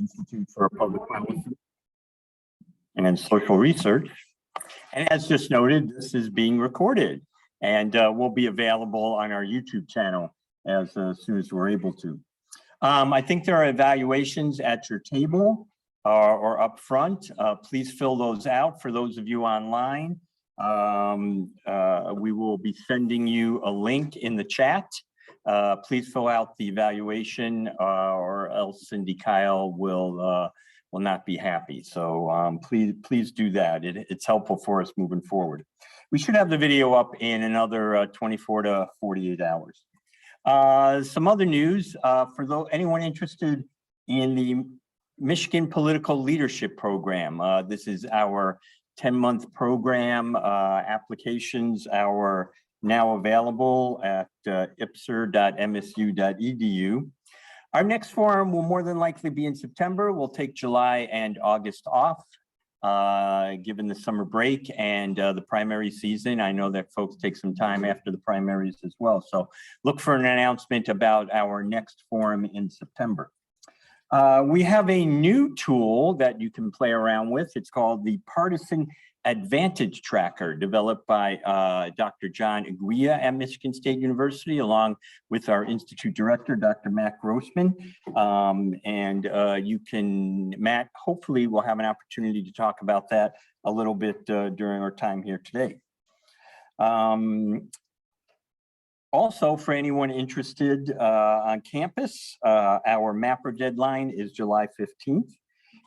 Institute for Public Policy and Social Research. And as just noted, this is being recorded and will be available on our YouTube channel as soon as we're able to. I think there are evaluations at your table or up front. Please fill those out. For those of you online, we will be sending you a link in the chat. Please fill out the evaluation or else Cindy Kyle will not be happy. So please do that. It's helpful for us moving forward. We should have the video up in another 24 to 48 hours. Some other news for anyone interested in the Michigan Political Leadership Program. This is our 10-month program. Applications are now available at ipser.msu.edu. Our next forum will more than likely be in September. We'll take July and August off, given the summer break and the primary season. I know that folks take some time after the primaries as well. So look for an announcement about our next forum in September. We have a new tool that you can play around with. It's called the Partisan Advantage Tracker, developed by Dr. John Aguirre at Michigan State University, along with our Institute Director, Dr. Matt Grossmann. Matt, hopefully we'll have an opportunity to talk about that a little bit during our time here today. Also, for anyone interested on campus, our MAPR deadline is July 15th.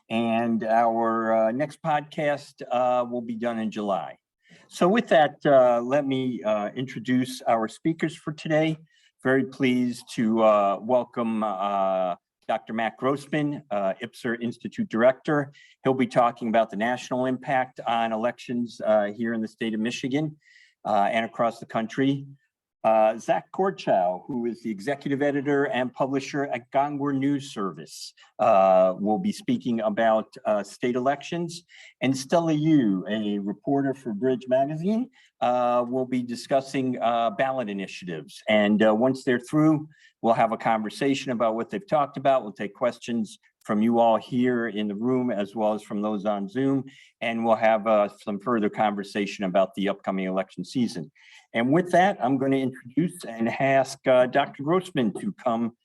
And our next podcast will be done in July. So with that, let me introduce our speakers for today. Very pleased to welcome Dr. Matt Grossmann, IPPSR Institute Director. He'll be talking about the national impact on elections here in the state of Michigan and across the country. Zach Gorchow, who is the executive editor and publisher at Gongwer News Service, will be speaking about state elections. And Stella, a reporter for Bridge Magazine, will be discussing ballot initiatives. And once they're through, we'll have a conversation about what they've talked about. We'll take questions from you all here in the room, as well as from those on Zoom. And we'll have some further conversation about the upcoming election season. And with that, I'm going to introduce and ask Dr. Grossmann to come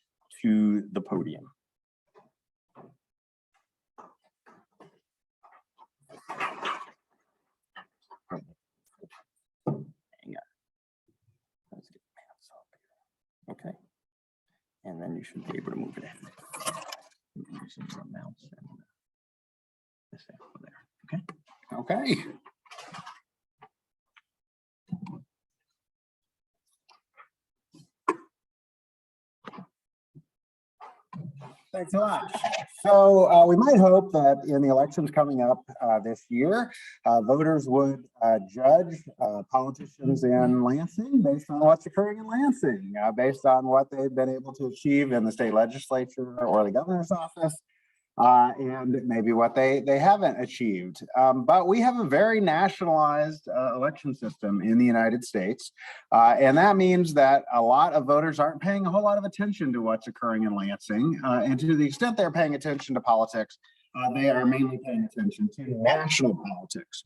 to the podium. Hang on. Let's get the mouse up here. Okay. And then you should be able to move it in. Using the mouse and this over there. Okay. Okay. Thanks a lot. So we might hope that in the elections coming up this year, voters would judge politicians in Lansing based on what's occurring in Lansing, based on what they've been able to achieve in the state legislature or the governor's office, and maybe what they haven't achieved. But we have a very nationalized election system in the United States. And that means that a lot of voters aren't paying a whole lot of attention to what's occurring in Lansing. And to the extent they're paying attention to politics, they are mainly paying attention to national politics.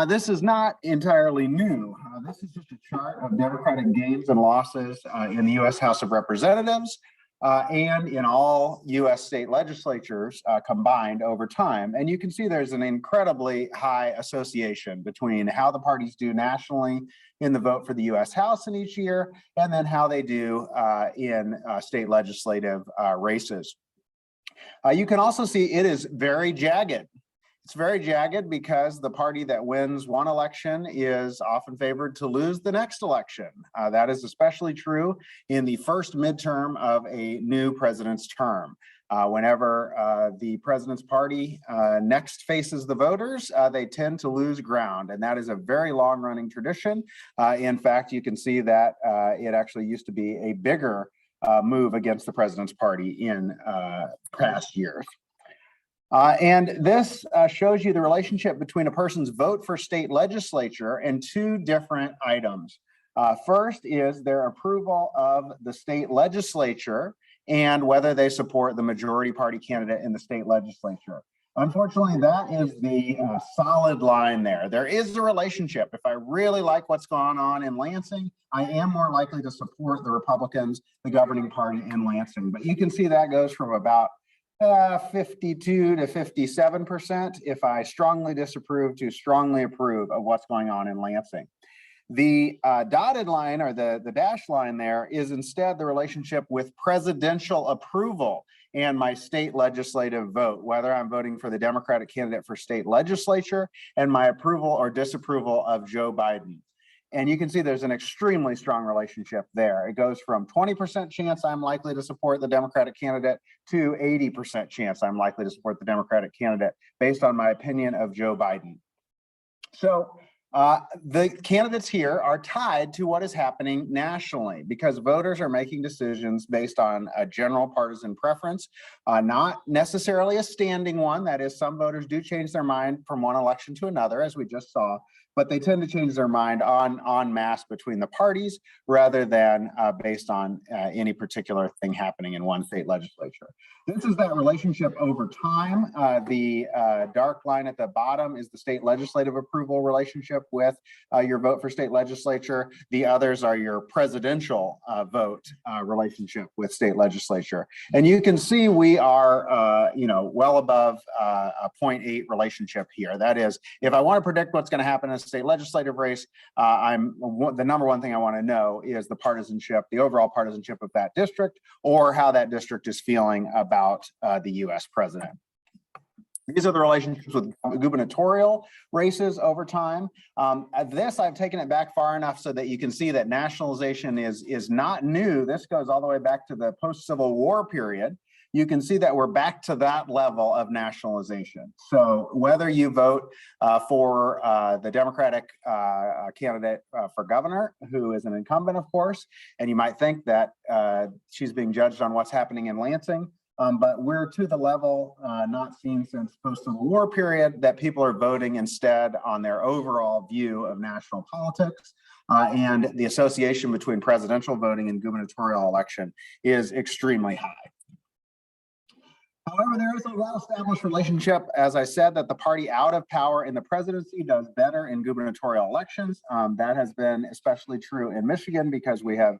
This is not entirely new. This is just a chart of Democratic gains and losses in the U.S. House of Representatives. And in all U.S. state legislatures combined over time. And you can see there's an incredibly high association between how the parties do nationally in the vote for the U.S. House in each year, and then how they do in state legislative races. You can also see it is very jagged. It's very jagged because the party that wins one election is often favored to lose the next election. That is especially true in the first midterm of a new president's term. Whenever the president's party next faces the voters, they tend to lose ground, and that is a very long-running tradition. In fact, you can see that it actually used to be a bigger move against the president's party in past years. And this shows you the relationship between a person's vote for state legislature and two different items. First is their approval of the state legislature and whether they support the majority party candidate in the state legislature. Unfortunately, that is the solid line there. There is a relationship. If I really like what's going on in Lansing, I am more likely to support the Republicans, the governing party in Lansing. But you can see that goes from about 52 to 57% if I strongly disapprove to strongly approve of what's going on in Lansing. The dotted line or the dashed line there is instead the relationship with presidential approval and my state legislative vote, whether I'm voting for the Democratic candidate for state legislature and my approval or disapproval of Joe Biden. And you can see there's an extremely strong relationship there. It goes from 20% chance I'm likely to support the Democratic candidate to 80% chance I'm likely to support the Democratic candidate based on my opinion of Joe Biden. So the candidates here are tied to what is happening nationally because voters are making decisions based on a general partisan preference, not necessarily a standing one. That is, some voters do change their mind from one election to another, as we just saw, but they tend to change their mind en masse between the parties rather than based on any particular thing happening in one state legislature. This is that relationship over time. The dark line at the bottom is the state legislative approval relationship with your vote for state legislature. The others are your presidential vote relationship with state legislature. And you can see we are, well above a 0.8 relationship here. That is, if I want to predict what's going to happen in a state legislative race, the number one thing I want to know is the partisanship, the overall partisanship of that district, or how that district is feeling about the U.S. president. These are the relationships with gubernatorial races over time. This, I've taken it back far enough so that you can see that nationalization is not new. This goes all the way back to the post-Civil War period. You can see that we're back to that level of nationalization. So whether you vote for the Democratic candidate for governor, who is an incumbent, of course, and you might think that she's being judged on what's happening in Lansing, but we're to the level not seen since post-Civil War period that people are voting instead on their overall view of national politics. And the association between presidential voting and gubernatorial election is extremely high. However, there is a well-established relationship, as I said, that the party out of power in the presidency does better in gubernatorial elections. That has been especially true in Michigan because we have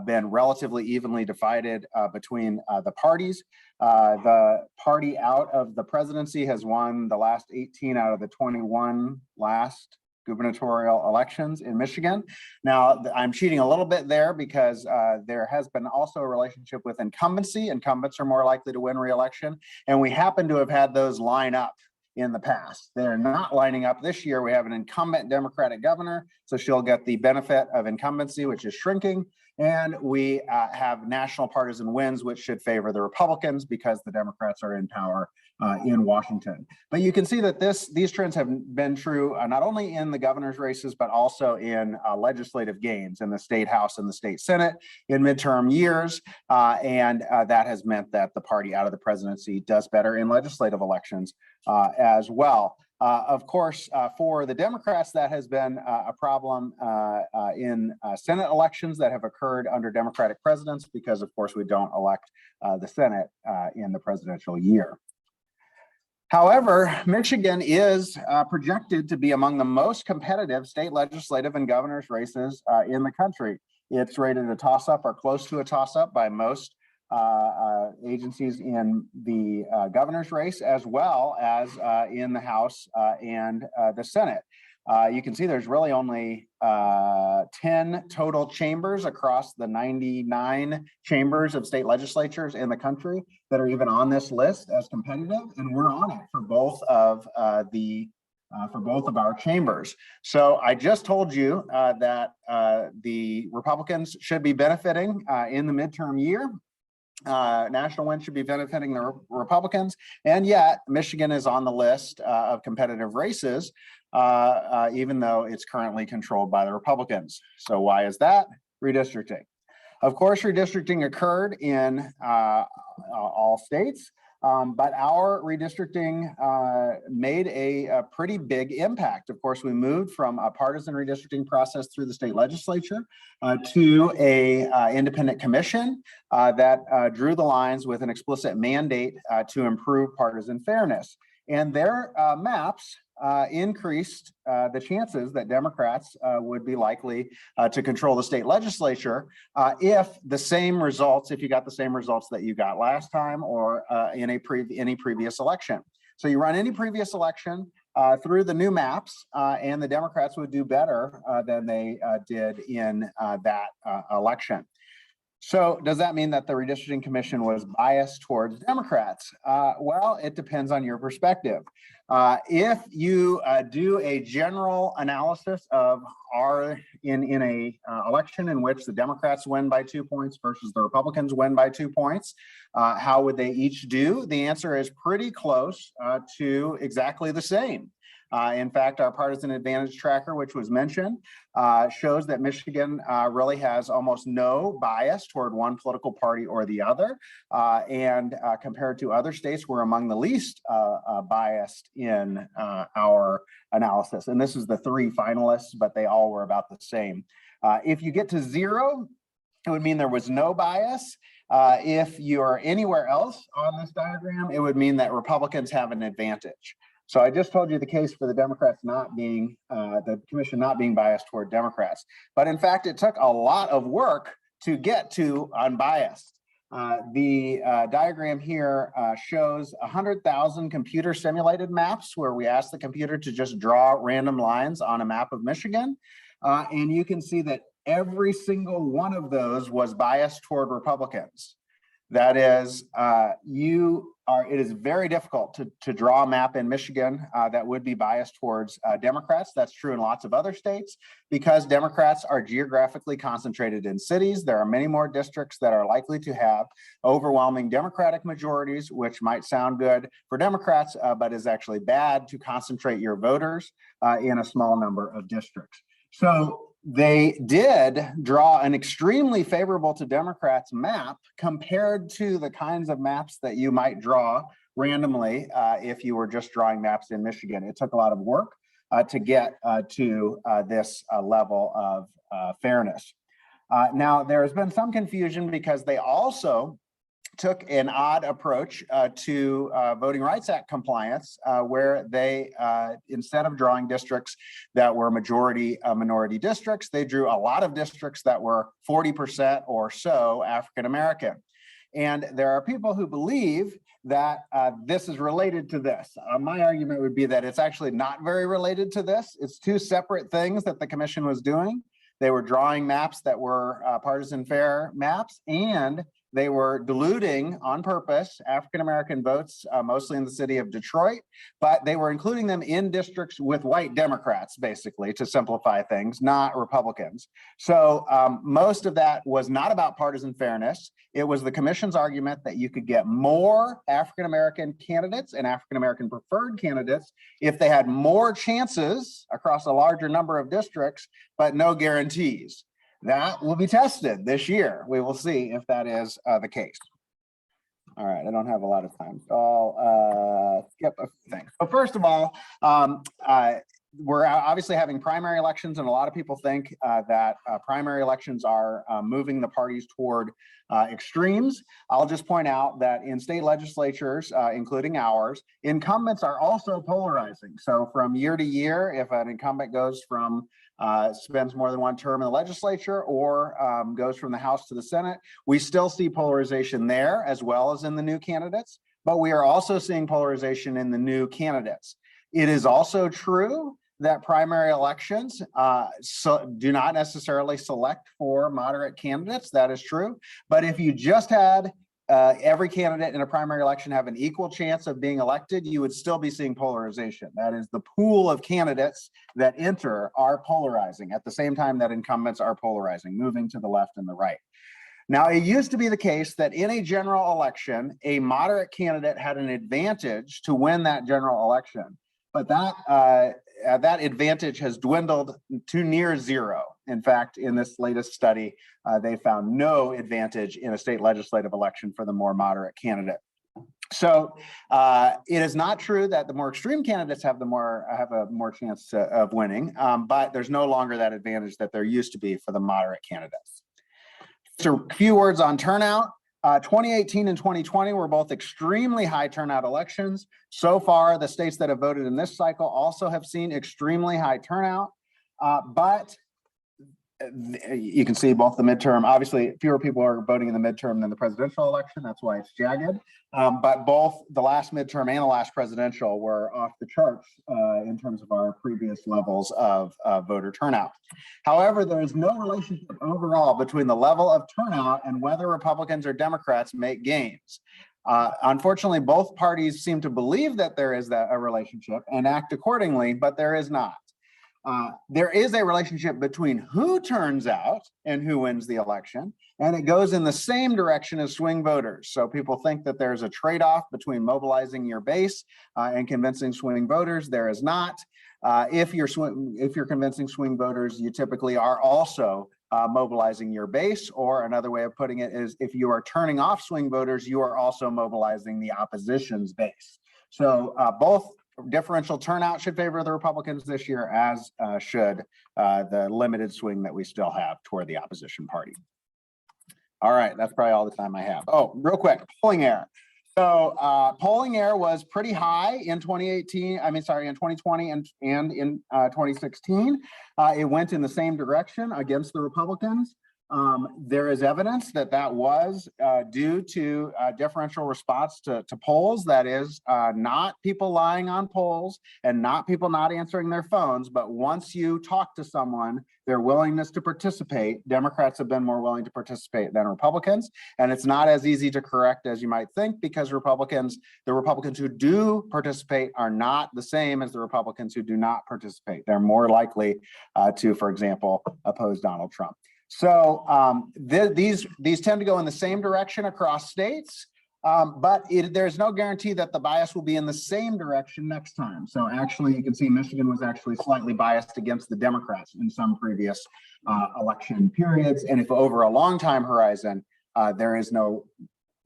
been relatively evenly divided between the parties. The party out of the presidency has won the last 18 out of the 21 last gubernatorial elections in Michigan. Now, I'm cheating a little bit there because there has been also a relationship with incumbency. Incumbents are more likely to win re-election, and we happen to have had those line up in the past. They're not lining up this year. We have an incumbent Democratic governor, so she'll get the benefit of incumbency, which is shrinking. And we have national partisan wins, which should favor the Republicans because the Democrats are in power in Washington. But you can see that these trends have been true not only in the governor's races, but also in legislative gains in the state house and the state senate in midterm years. And that has meant that the party out of the presidency does better in legislative elections as well. Of course, for the Democrats, that has been a problem in Senate elections that have occurred under Democratic presidents because, of course, we don't elect the Senate in the presidential year. However, Michigan is projected to be among the most competitive state legislative and governor's races in the country. It's rated a toss-up or close to a toss-up by most agencies in the governor's race, as well as in the House and the Senate. You can see there's really only 10 total chambers across the 99 chambers of state legislatures in the country that are even on this list as competitive, and we're on it for both of our chambers. So I just told you that the Republicans should be benefiting in the midterm year. National win should be benefiting the Republicans, and yet Michigan is on the list of competitive races, even though it's currently controlled by the Republicans. So why is that? Redistricting. Of course, redistricting occurred in all states. But our redistricting made a pretty big impact. Of course, we moved from a partisan redistricting process through the state legislature to a independent commission that drew the lines with an explicit mandate to improve partisan fairness. And their maps increased the chances that Democrats would be likely to control the state legislature if the same results, if you got the same results that you got last time or in any previous election. So you run any previous election through the new maps and the Democrats would do better than they did in that election. So does that mean that the redistricting commission was biased towards Democrats? Well, it depends on your perspective. If you do a general analysis of in a election in which the Democrats win by 2 points versus the Republicans win by 2 points, how would they each do? The answer is pretty close to exactly the same. In fact, our partisan advantage tracker, which was mentioned, shows that Michigan really has almost no bias toward one political party or the other. And compared to other states, we're among the least biased in our analysis. And this is the 3 finalists, but they all were about the same. If you get to 0, it would mean there was no bias. If you're anywhere else on this diagram, it would mean that Republicans have an advantage. So I just told you the case for the Democrats not being, the commission not being biased toward Democrats. But in fact, it took a lot of work to get to unbiased. The diagram here shows 100,000 computer simulated maps where we asked the computer to just draw random lines on a map of Michigan. And you can see that every single one of those was biased toward Republicans. That is, it is very difficult to draw a map in Michigan that would be biased towards Democrats. That's true in lots of other states because Democrats are geographically concentrated in cities. There are many more districts that are likely to have overwhelming Democratic majorities, which might sound good for Democrats, but is actually bad to concentrate your voters in a small number of districts. So they did draw an extremely favorable to Democrats map compared to the kinds of maps that you might draw randomly if you were just drawing maps in Michigan. It took a lot of work to get to this level of fairness. Now, there has been some confusion because they also took an odd approach to Voting Rights Act compliance, where they, instead of drawing districts that were majority minority districts, they drew a lot of districts that were 40% or so African American. And there are people who believe that this is related to this. My argument would be that it's actually not very related to this. It's 2 separate things that the commission was doing. They were drawing maps that were partisan fair maps, and they were diluting on purpose African-American votes, mostly in the city of Detroit, but they were including them in districts with white Democrats, basically, to simplify things, not Republicans. So most of that was not about partisan fairness. It was the commission's argument that you could get more African-American candidates and African-American preferred candidates if they had more chances across a larger number of districts, but no guarantees. That will be tested this year. We will see if that is the case. All right, I don't have a lot of time, so I'll skip a few things. So first of all, we're obviously having primary elections, and a lot of people think that primary elections are moving the parties toward extremes. I'll just point out that in state legislatures, including ours, incumbents are also polarizing. So from year to year, if an incumbent goes from spends more than 1 term in the legislature or goes from the House to the Senate, we still see polarization there as well as in the new candidates, but we are also seeing polarization in the new candidates. It is also true that primary elections do not necessarily select for moderate candidates. That is true. But if you just had every candidate in a primary election have an equal chance of being elected, you would still be seeing polarization. That is, the pool of candidates that enter are polarizing at the same time that incumbents are polarizing, moving to the left and the right. Now, it used to be the case that in a general election, a moderate candidate had an advantage to win that general election, but that advantage has dwindled to near 0. In fact, in this latest study, they found no advantage in a state legislative election for the more moderate candidate. So it is not true that the more extreme candidates have a more chance of winning, but there's no longer that advantage that there used to be for the moderate candidates. So a few words on turnout. 2018 and 2020 were both extremely high turnout elections. So far, the states that have voted in this cycle also have seen extremely high turnout, but you can see both the midterm, obviously fewer people are voting in the midterm than the presidential election. That's why it's jagged. But both the last midterm and the last presidential were off the charts in terms of our previous levels of voter turnout. However, there is no relationship overall between the level of turnout and whether Republicans or Democrats make gains. Unfortunately, both parties seem to believe that there is a relationship and act accordingly, but there is not. There is a relationship between who turns out and who wins the election, and it goes in the same direction as swing voters. So people think that there's a trade-off between mobilizing your base and convincing swing voters. There is not. If you're convincing swing voters, you typically are also mobilizing your base, or another way of putting it is if you are turning off swing voters, you are also mobilizing the opposition's base. So both differential turnout should favor the Republicans this year, as should the limited swing that we still have toward the opposition party. All right, that's probably all the time I have. Oh, real quick, polling error. So polling error was pretty high in 2020 and in 2016. It went in the same direction against the Republicans. There is evidence that was due to differential response to polls. That is not people lying on polls and not people not answering their phones, but once you talk to someone, their willingness to participate. Democrats have been more willing to participate than Republicans, and it's not as easy to correct as you might think, because the Republicans who do participate are not the same as the Republicans who do not participate. They're more likely to, for example, oppose Donald Trump. So these tend to go in the same direction across states, but there's no guarantee that the bias will be in the same direction next time. So actually, you can see Michigan was actually slightly biased against the Democrats in some previous election periods. And if over a long time horizon, there is no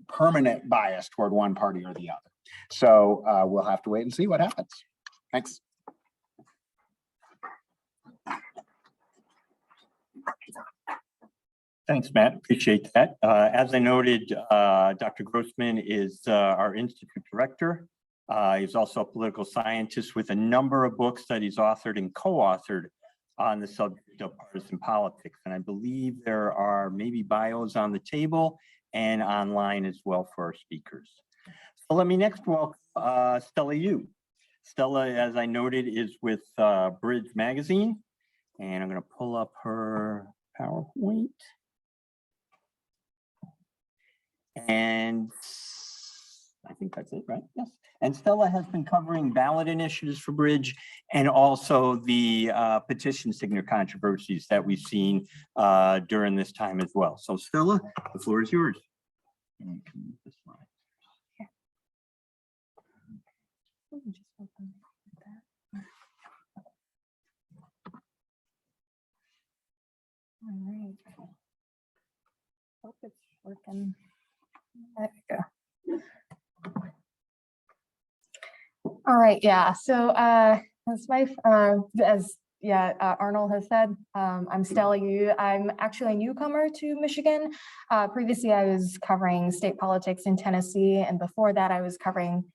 permanent bias toward one party or the other. So we'll have to wait and see what happens. Thanks. Thanks, Matt. Appreciate that. As I noted, Dr. Grossmann is our Institute Director. He's also a political scientist with a number of books that he's authored and co-authored on the subject of partisan politics. And I believe there are maybe bios on the table and online as well for our speakers. So let me next welcome Stella Yu. Stella, as I noted, is with Bridge Magazine, and I'm going to pull up her PowerPoint. And I think that's it, right? Yes. And Stella has been covering ballot initiatives for Bridge and also the petition signature controversies that we've seen during this time as well. So Stella, the floor is yours. And you can move this slide. All right. Hope it's working. There we go. All right, yeah. So as Arnold has said, I'm Stella Yu. I'm actually a newcomer to Michigan. Previously, I was covering state politics in Tennessee, and before that, I was covering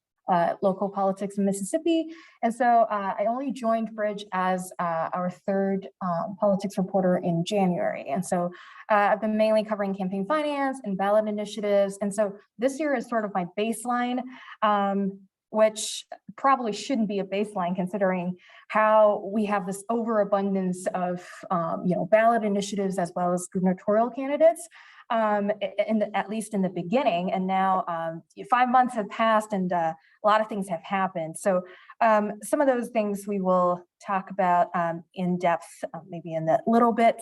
local politics in Mississippi. And so I only joined Bridge as our third politics reporter in January. And so I've been mainly covering campaign finance and ballot initiatives. And so this year is sort of my baseline, which probably shouldn't be a baseline considering how we have this overabundance of ballot initiatives as well as gubernatorial candidates. At least in the beginning, and now 5 months have passed and a lot of things have happened. So some of those things we will talk about in depth, maybe in a little bit.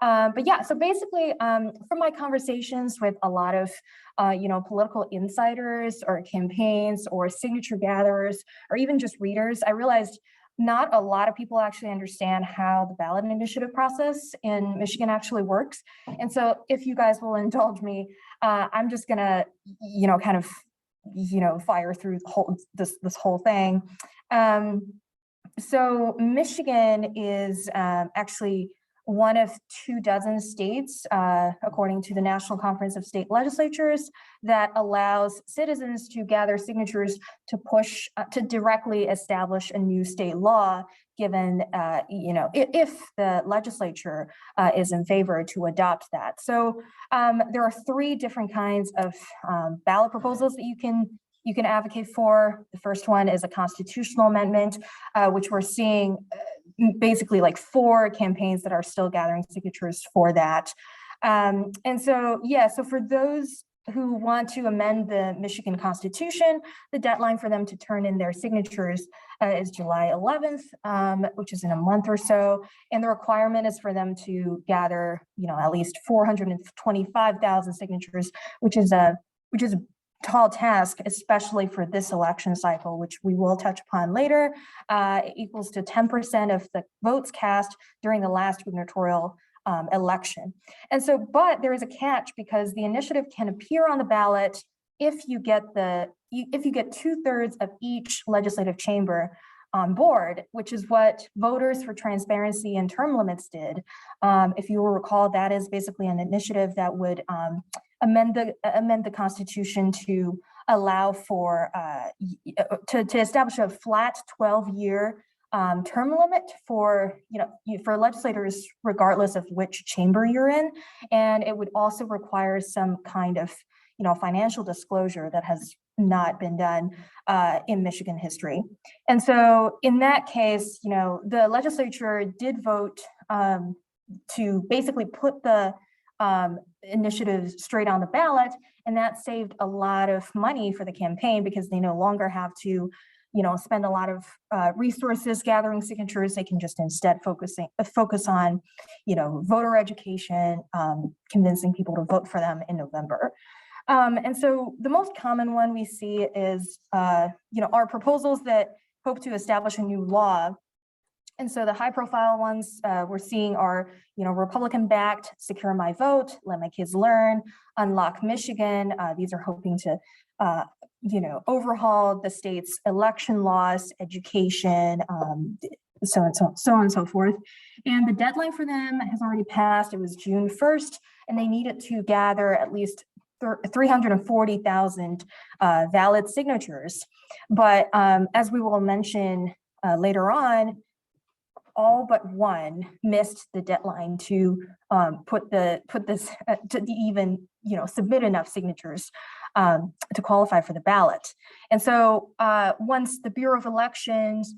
But yeah, so basically from my conversations with a lot of political insiders or campaigns or signature gatherers or even just readers, I realized not a lot of people actually understand how the ballot initiative process in Michigan actually works. And so if you guys will indulge me, I'm just gonna, kind of fire through this whole thing. So Michigan is actually one of 24 states, according to the National Conference of State Legislatures, that allows citizens to gather signatures to push to directly establish a new state law, given if the legislature is in favor to adopt that. So there are 3 different kinds of ballot proposals that you can advocate for. The first one is a constitutional amendment, which we're seeing basically like 4 campaigns that are still gathering signatures for that. And so, so for those who want to amend the Michigan Constitution, the deadline for them to turn in their signatures is July 11th, which is in a month or so. And the requirement is for them to gather, at least 425,000 signatures, which is a tall task, especially for this election cycle, which we will touch upon later. It equals to 10% of the votes cast during the last gubernatorial election. And so, but there is a catch, because the initiative can appear on the ballot if you get 2/3 of each legislative chamber on board, which is what Voters for Transparency and Term Limits did. If you will recall, that is basically an initiative that would amend the Constitution to allow for to establish a flat 12-year term limit for legislators, regardless of which chamber you're in, and it would also require some kind of financial disclosure that has not been done in Michigan history. And so in that case, the legislature did vote to basically put the initiative straight on the ballot, and that saved a lot of money for the campaign, because they no longer have to spend a lot of resources gathering signatures. They can just instead focus on voter education, convincing people to vote for them in November. And so the most common one we see is are proposals that hope to establish a new law. And so the high profile ones we're seeing are, Republican-backed Secure My Vote, Let My Kids Learn, Unlock Michigan. These are hoping to, overhaul the state's election laws, education, so on and so forth. And the deadline for them has already passed. It was June 1st, and they needed to gather at least 340,000 valid signatures. But as we will mention later on, all but one missed the deadline to even submit enough signatures to qualify for the ballot. And so once the Bureau of Elections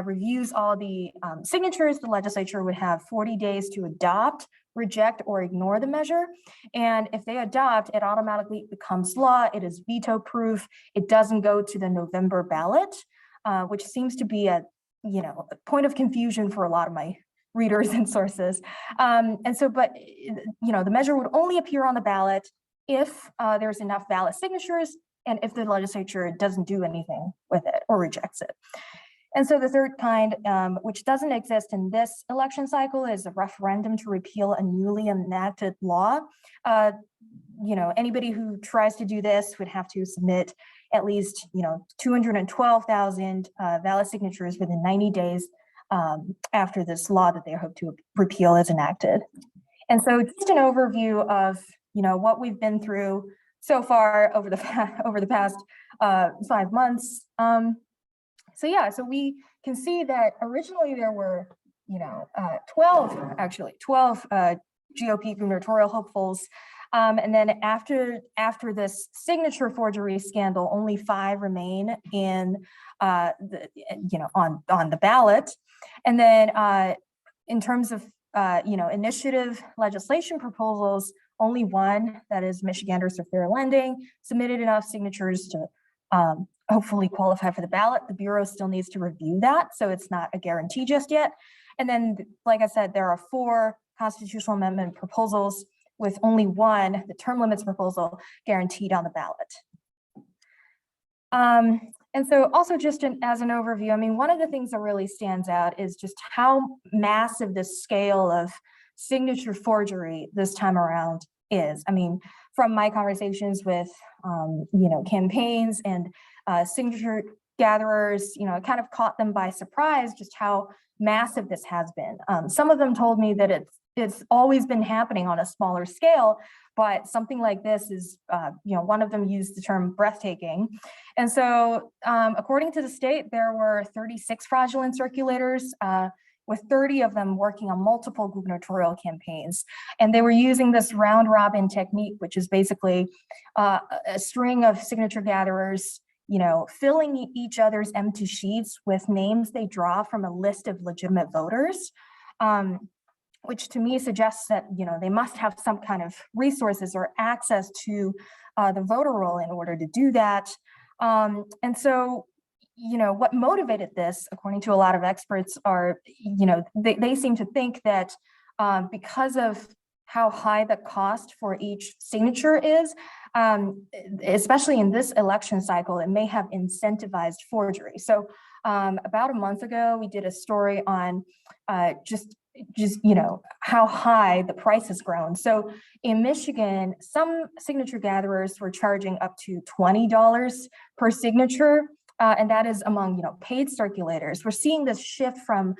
reviews all the signatures, the legislature would have 40 days to adopt, reject, or ignore the measure. And if they adopt, it automatically becomes law. It is veto proof. It doesn't go to the November ballot, which seems to be a point of confusion for a lot of my readers and sources. And so, but the measure would only appear on the ballot if there's enough valid signatures, and if the legislature doesn't do anything with it or rejects it. And so the third kind, which doesn't exist in this election cycle, is a referendum to repeal a newly enacted law. Anybody who tries to do this would have to submit at least 212,000 valid signatures within 90 days after this law that they hope to repeal is enacted. And so just an overview of what we've been through so far over the past 5 months. So we can see that originally there were 12 GOP gubernatorial hopefuls. And then after this signature forgery scandal, only 5 remain in on the ballot. And then in terms of initiative legislation proposals, only 1, that is Michiganders for Fair Lending, submitted enough signatures to hopefully qualify for the ballot. The Bureau still needs to review that, so it's not a guarantee just yet. And then, like I said, there are 4 constitutional amendment proposals, with only 1, the term limits proposal, guaranteed on the ballot. And so also just as an overview, one of the things that really stands out is just how massive the scale of signature forgery this time around is. from my conversations with, campaigns and signature gatherers, it kind of caught them by surprise just how massive this has been. Some of them told me that it's always been happening on a smaller scale, but something like this is, one of them used the term breathtaking. And so according to the state, there were 36 fraudulent circulators, with 30 of them working on multiple gubernatorial campaigns. And they were using this round robin technique, which is basically a string of signature gatherers, filling each other's empty sheets with names they draw from a list of legitimate voters, which to me suggests that, they must have some kind of resources or access to the voter roll in order to do that. And so, what motivated this, according to a lot of experts, are, they seem to think that because of how high the cost for each signature is, especially in this election cycle, it may have incentivized forgery. So about a month ago, we did a story on just how high the price has grown. So in Michigan, some signature gatherers were charging up to $20 per signature. And that is among, paid circulators. We're seeing this shift from,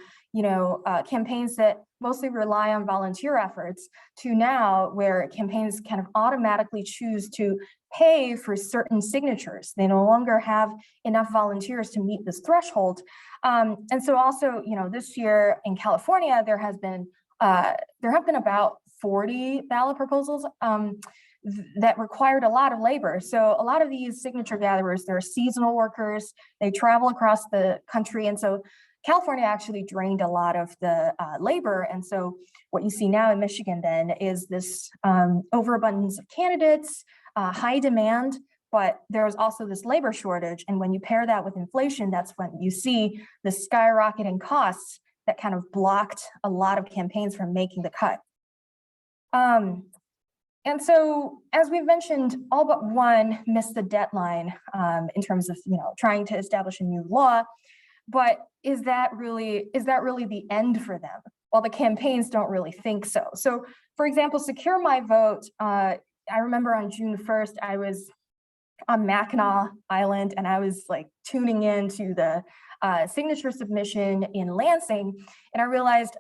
campaigns that mostly rely on volunteer efforts to now where campaigns kind of automatically choose to pay for certain signatures. They no longer have enough volunteers to meet this threshold. And so also, this year in California, there have been about 40 ballot proposals that required a lot of labor. So a lot of these signature gatherers, they're seasonal workers, they travel across the country. And so California actually drained a lot of the labor. And so what you see now in Michigan then is this overabundance of candidates, high demand, but there's also this labor shortage. And when you pair that with inflation, that's when you see the skyrocketing costs that kind of blocked a lot of campaigns from making the cut. And so, as we've mentioned, all but one missed the deadline in terms of trying to establish a new law. But is that really the end for them? Well, the campaigns don't really think so. So, for example, Secure My Vote. I remember on June 1st, I was on Mackinac Island, and I was like tuning into the signature submission in Lansing, and I realized,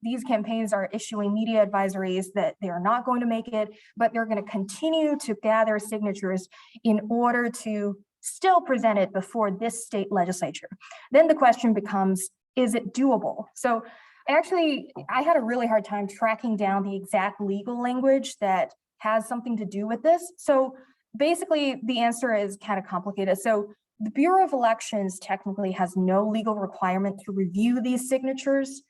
these campaigns are issuing media advisories that they are not going to make it, but they're going to continue to gather signatures in order to still present it before this state legislature. Then the question becomes, is it doable? So I had a really hard time tracking down the exact legal language that has something to do with this. So basically, the answer is kind of complicated. So the Bureau of Elections technically has no legal requirement to review these signatures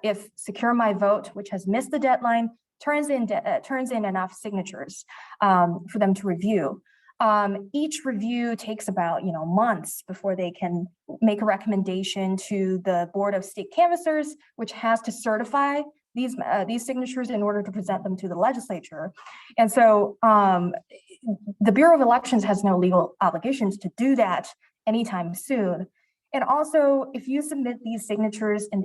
if Secure My Vote, which has missed the deadline, turns in enough signatures for them to review. Each review takes about months before they can make a recommendation to the Board of State Canvassers, which has to certify these signatures in order to present them to the legislature. And so the Bureau of Elections has no legal obligations to do that anytime soon. And also, if you submit these signatures and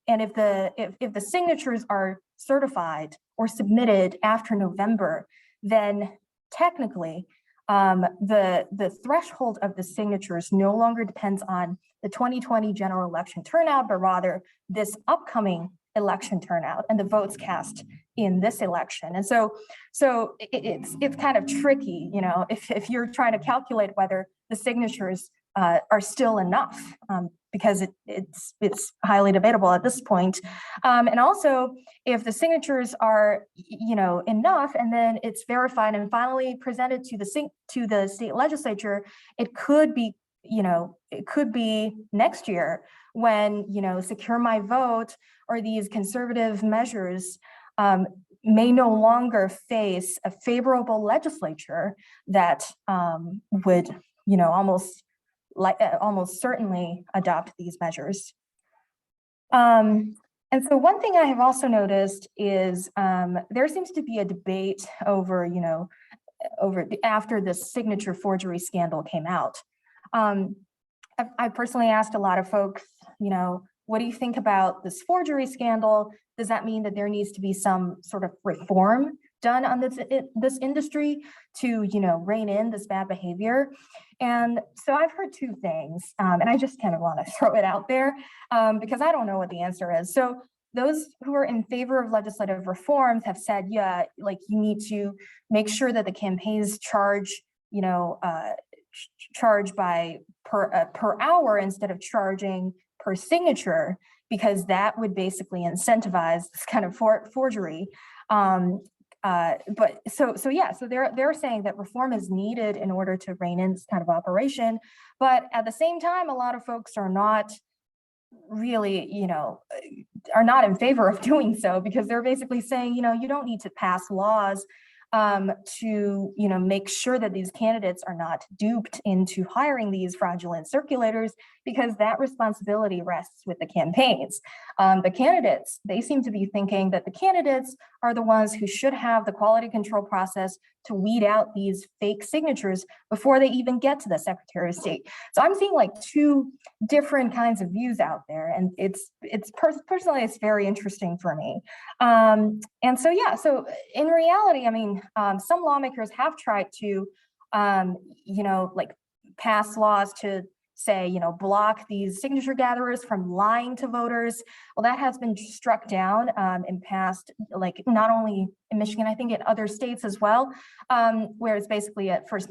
and if the signatures are certified or submitted after November, then technically the threshold of the signatures no longer depends on the 2020 general election turnout, but rather this upcoming election turnout and the votes cast in this election. And so it's kind of tricky, if you're trying to calculate whether the signatures are still enough, because it's highly debatable at this point. And also, if the signatures are enough, and then it's verified and finally presented to the state legislature, it could be next year when Secure My Vote or these conservative measures may no longer face a favorable legislature that would almost certainly adopt these measures. And so one thing I have also noticed is there seems to be a debate over after the signature forgery scandal came out. I personally asked a lot of folks, what do you think about this forgery scandal? Does that mean that there needs to be some sort of reform done on this industry to, rein in this bad behavior. And so I've heard two things, and I just kind of want to throw it out there because I don't know what the answer is. So those who are in favor of legislative reforms have said, yeah, like you need to make sure that the campaigns charge, charge by per hour instead of charging per signature, because that would basically incentivize this kind of forgery. But so they're saying that reform is needed in order to rein in this kind of operation. But at the same time, a lot of folks are not really, are not in favor of doing so, because they're basically saying, you don't need to pass laws to, make sure that these candidates are not duped into hiring these fraudulent circulators, because that responsibility rests with the campaigns. The candidates, they seem to be thinking that the candidates are the ones who should have the quality control process to weed out these fake signatures before they even get to the Secretary of State. So I'm seeing like two different kinds of views out there, and personally, it's very interesting for me. And so, yeah, so in reality, I mean, some lawmakers have tried to, like pass laws to say, block these signature gatherers from lying to voters. Well, that has been struck down in past, like not only in Michigan, I think in other states as well, where it's basically a First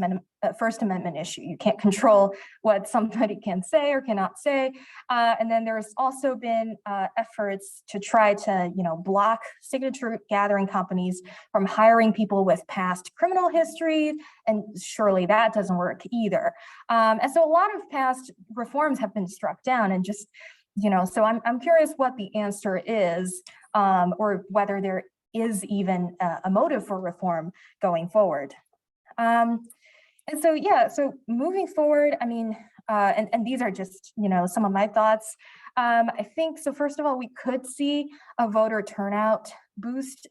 Amendment issue. You can't control what somebody can say or cannot say. And then there's also been efforts to try to, block signature gathering companies from hiring people with past criminal history. And surely that doesn't work either. And so a lot of past reforms have been struck down, and just, so I'm curious what the answer is, or whether there is even a motive for reform going forward. And so, yeah, so moving forward, I mean, and these are just, some of my thoughts. I think, so first of all, we could see a voter turnout boost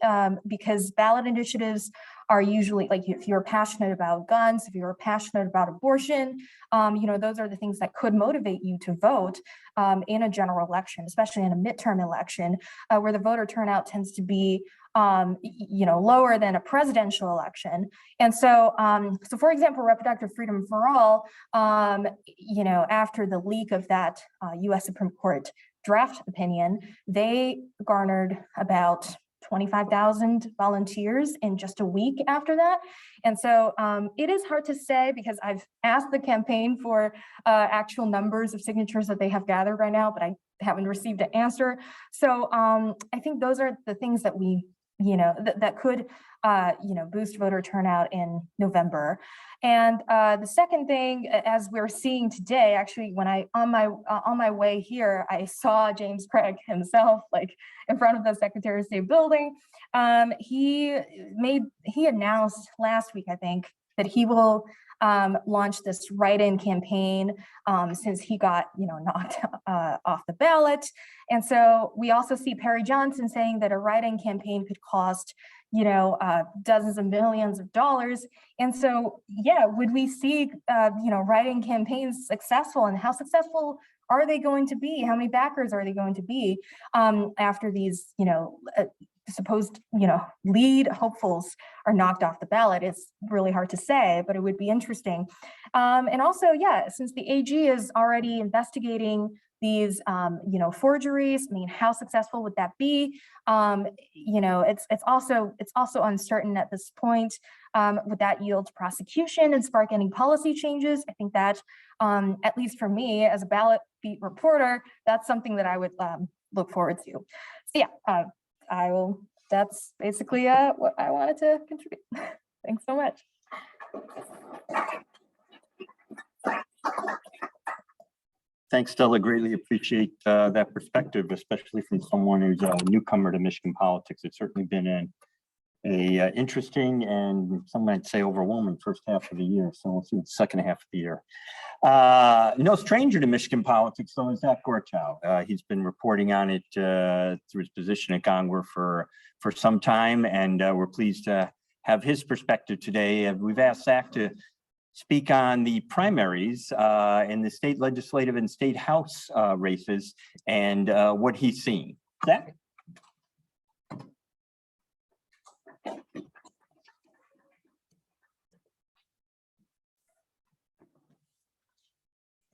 because ballot initiatives are usually, like, if you're passionate about guns, if you're passionate about abortion, those are the things that could motivate you to vote in a general election, especially in a midterm election, where the voter turnout tends to be lower than a presidential election. And so, so for example, Reproductive Freedom for All, after the leak of that US Supreme Court draft opinion, they garnered about 25,000 volunteers in just a week after that. And so it is hard to say, because I've asked the campaign for actual numbers of signatures that they have gathered right now, but I haven't received an answer. So I think those are the things that we, that could, boost voter turnout in November. And the second thing, as we're seeing today, actually, when on my way here, I saw James Craig himself, like in front of the Secretary of State building. He announced last week, I think, that he will launch this write-in campaign since he got, knocked off the ballot. And so we also see Perry Johnson saying that a write-in campaign could cost, dozens of millions of dollars. And so, yeah, would we see, write-in campaigns successful, and how successful are they going to be? How many backers are they going to be after these, supposed, lead hopefuls are knocked off the ballot? It's really hard to say, but it would be interesting. And also, yeah, since the AG is already investigating these, forgeries, I mean, how successful would that be? It's also uncertain at this point. Would that yield prosecution and spark any policy changes? I think that, at least for me as a ballot beat reporter, that's something that I would look forward to. So yeah, that's basically what I wanted to contribute. Thanks so much. Thanks, Stella. Greatly appreciate that perspective, especially from someone who's a newcomer to Michigan politics. It's certainly been a interesting and some might say overwhelming first half of the year. So we'll see the second half of the year. No stranger to Michigan politics, though, is Zach Gorchow. He's been reporting on it through his position at Gongwer for some time, and we're pleased to have his perspective today. We've asked Zach to speak on the primaries in the state legislative and state house races and what he's seen. Zach?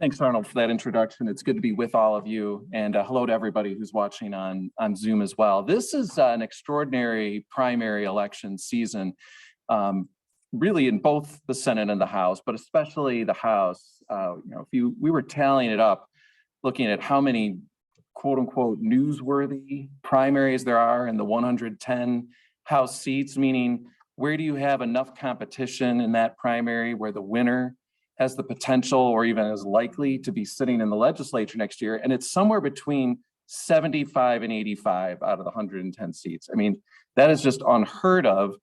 Thanks, Arnold, for that introduction. It's good to be with all of you, and hello to everybody who's watching on Zoom as well. This is an extraordinary primary election season, really in both the Senate and the House, but especially the House. We were tallying it up, looking at how many quote unquote newsworthy primaries there are in the 110 House seats, meaning where do you have enough competition in that primary where the winner has the potential or even is likely to be sitting in the legislature next year. And it's somewhere between 75 and 85 out of the 110 seats. I mean, that is just unheard of.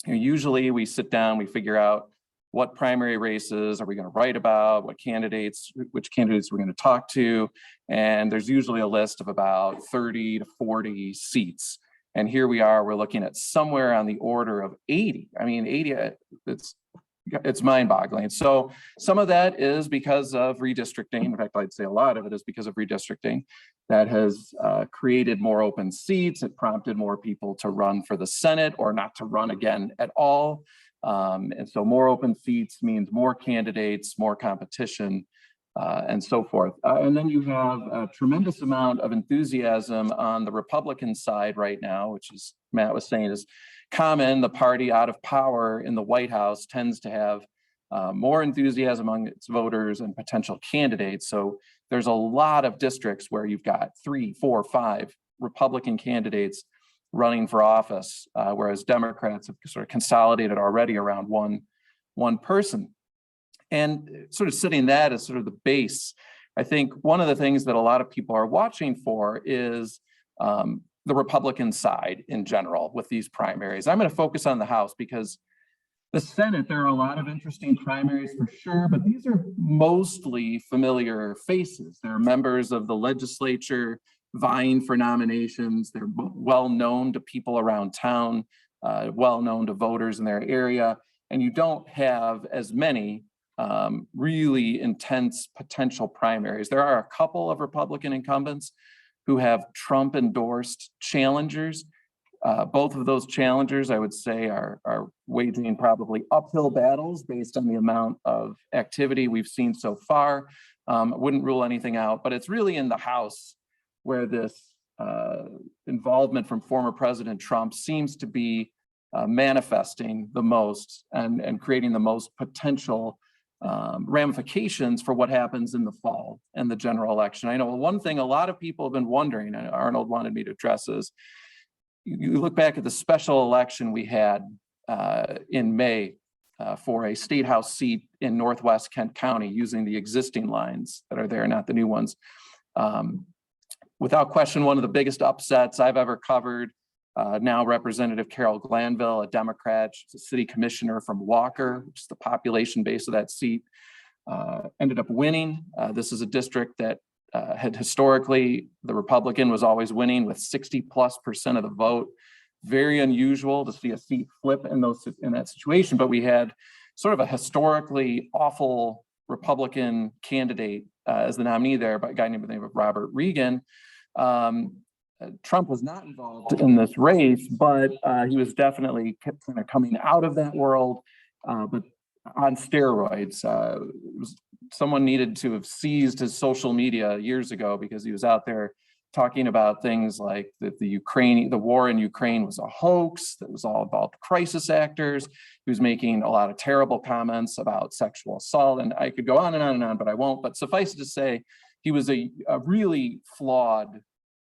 Usually we sit down, we figure out what primary races are we going to write about, which candidates we're going to talk to. And there's usually a list of about 30 to 40 seats. And here we are, we're looking at somewhere on the order of 80. I mean, 80, it's mind-boggling. So some of that is because of redistricting. In fact, I'd say a lot of it is because of redistricting that has created more open seats. It prompted more people to run for the Senate or not to run again at all. And so more open seats means more candidates, more competition, and so forth. And then you have a tremendous amount of enthusiasm on the Republican side right now, which is, Matt was saying, is common. The party out of power in the White House tends to have more enthusiasm among its voters and potential candidates. So there's a lot of districts where you've got 3, 4, 5 Republican candidates running for office, whereas Democrats have sort of consolidated already around one person. And sort of setting that as sort of the base, I think one of the things that a lot of people are watching for is the Republican side in general with these primaries. I'm going to focus on the House because the Senate, there are a lot of interesting primaries for sure, but these are mostly familiar faces. They're members of the legislature vying for nominations. They're well known to people around town, well known to voters in their area, and you don't have as many really intense potential primaries. There are a couple of Republican incumbents who have Trump endorsed challengers. Both of those challengers, I would say, are waging probably uphill battles based on the amount of activity we've seen so far. Wouldn't rule anything out, but it's really in the House where this involvement from former President Trump seems to be manifesting the most and creating the most potential ramifications for what happens in the fall and the general election. I know one thing a lot of people have been wondering, and Arnold wanted me to address, is you look back at the special election we had in May for a state house seat in Northwest Kent County using the existing lines that are there, not the new ones. Without question, one of the biggest upsets I've ever covered. Now Representative Carol Glanville, a Democrat, she's a city commissioner from Walker, which is the population base of that seat, ended up winning. This is a district that had historically, the Republican was always winning with 60+% of the vote. Very unusual to see a seat flip in that situation, but we had sort of a historically awful Republican candidate as the nominee there, by a guy named the name of Robert Regan. Trump was not involved in this race, but he was definitely kind of coming out of that world, but on steroids. Someone needed to have seized his social media years ago because he was out there talking about things like that the war in Ukraine was a hoax, that was all about crisis actors. He was making a lot of terrible comments about sexual assault, and I could go on and on and on, but I won't. But suffice it to say, he was a really flawed,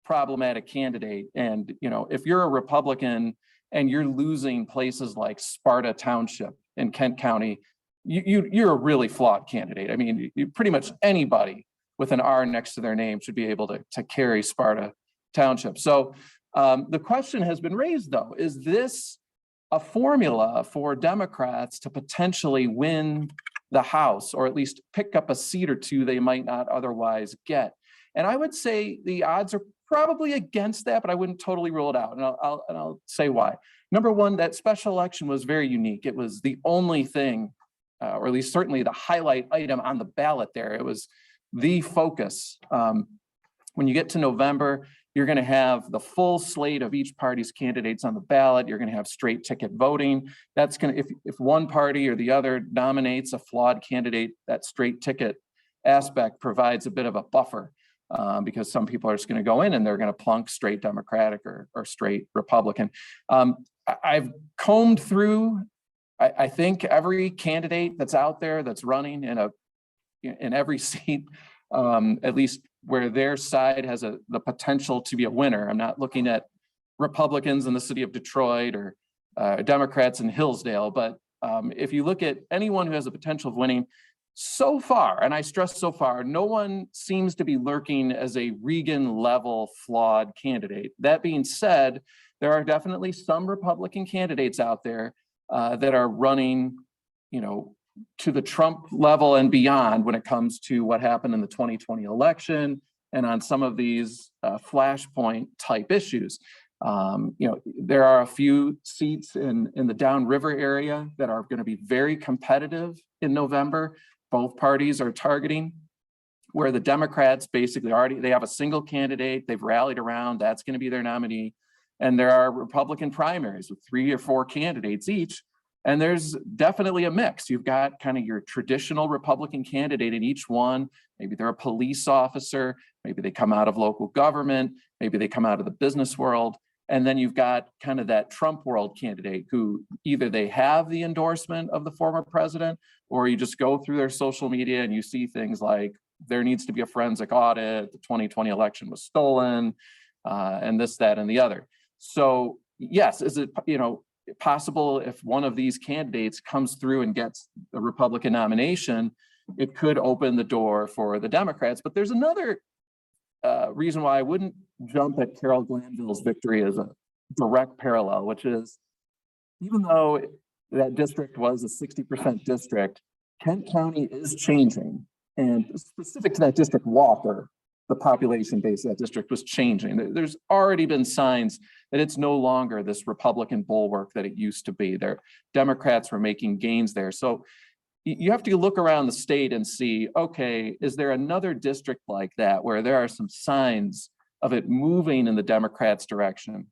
problematic candidate. And if you're a Republican and you're losing places like Sparta Township in Kent County, you're a really flawed candidate. I mean, pretty much anybody with an R next to their name should be able to carry Sparta Township. So the question has been raised, though, is this a formula for Democrats to potentially win the House, or at least pick up a seat or two they might not otherwise get? And I would say the odds are probably against that, but I wouldn't totally rule it out. And I'll say why. Number one, that special election was very unique. It was the only thing, or at least certainly the highlight item on the ballot there. It was the focus. When you get to November, you're going to have the full slate of each party's candidates on the ballot. You're going to have straight ticket voting. That's going to, if one party or the other nominates a flawed candidate, that straight ticket aspect provides a bit of a buffer because some people are just going to go in and they're going to plunk straight Democratic or straight Republican. I've combed through, I think, every candidate that's out there that's running in every seat, at least where their side has the potential to be a winner. I'm not looking at Republicans in the city of Detroit or Democrats in Hillsdale, but if you look at anyone who has the potential of winning, so far, and I stress so far, no one seems to be lurking as a Reagan-level flawed candidate. That being said, there are definitely some Republican candidates out there that are running, to the Trump level and beyond when it comes to what happened in the 2020 election and on some of these flashpoint type issues. There are a few seats in the downriver area that are going to be very competitive in November. Both parties are targeting, where the Democrats basically they have a single candidate they've rallied around, that's going to be their nominee. And there are Republican primaries with 3 or 4 candidates each. And there's definitely a mix. You've got kind of your traditional Republican candidate in each one. Maybe they're a police officer, maybe they come out of local government, maybe they come out of the business world. And then you've got kind of that Trump world candidate who either they have the endorsement of the former president, or you just go through their social media and you see things like there needs to be a forensic audit, the 2020 election was stolen, and this, that, and the other. So yes, is it possible if one of these candidates comes through and gets the Republican nomination, it could open the door for the Democrats. But there's another reason why I wouldn't jump at Carol Glanville's victory as a direct parallel, which is, even though that district was a 60% district, Kent County is changing. And specific to that district, Walker, the population base of that district was changing. There's already been signs that it's no longer this Republican bulwark that it used to be. Democrats were making gains there. So you have to look around the state and see, okay, is there another district like that where there are some signs of it moving in the Democrats' direction,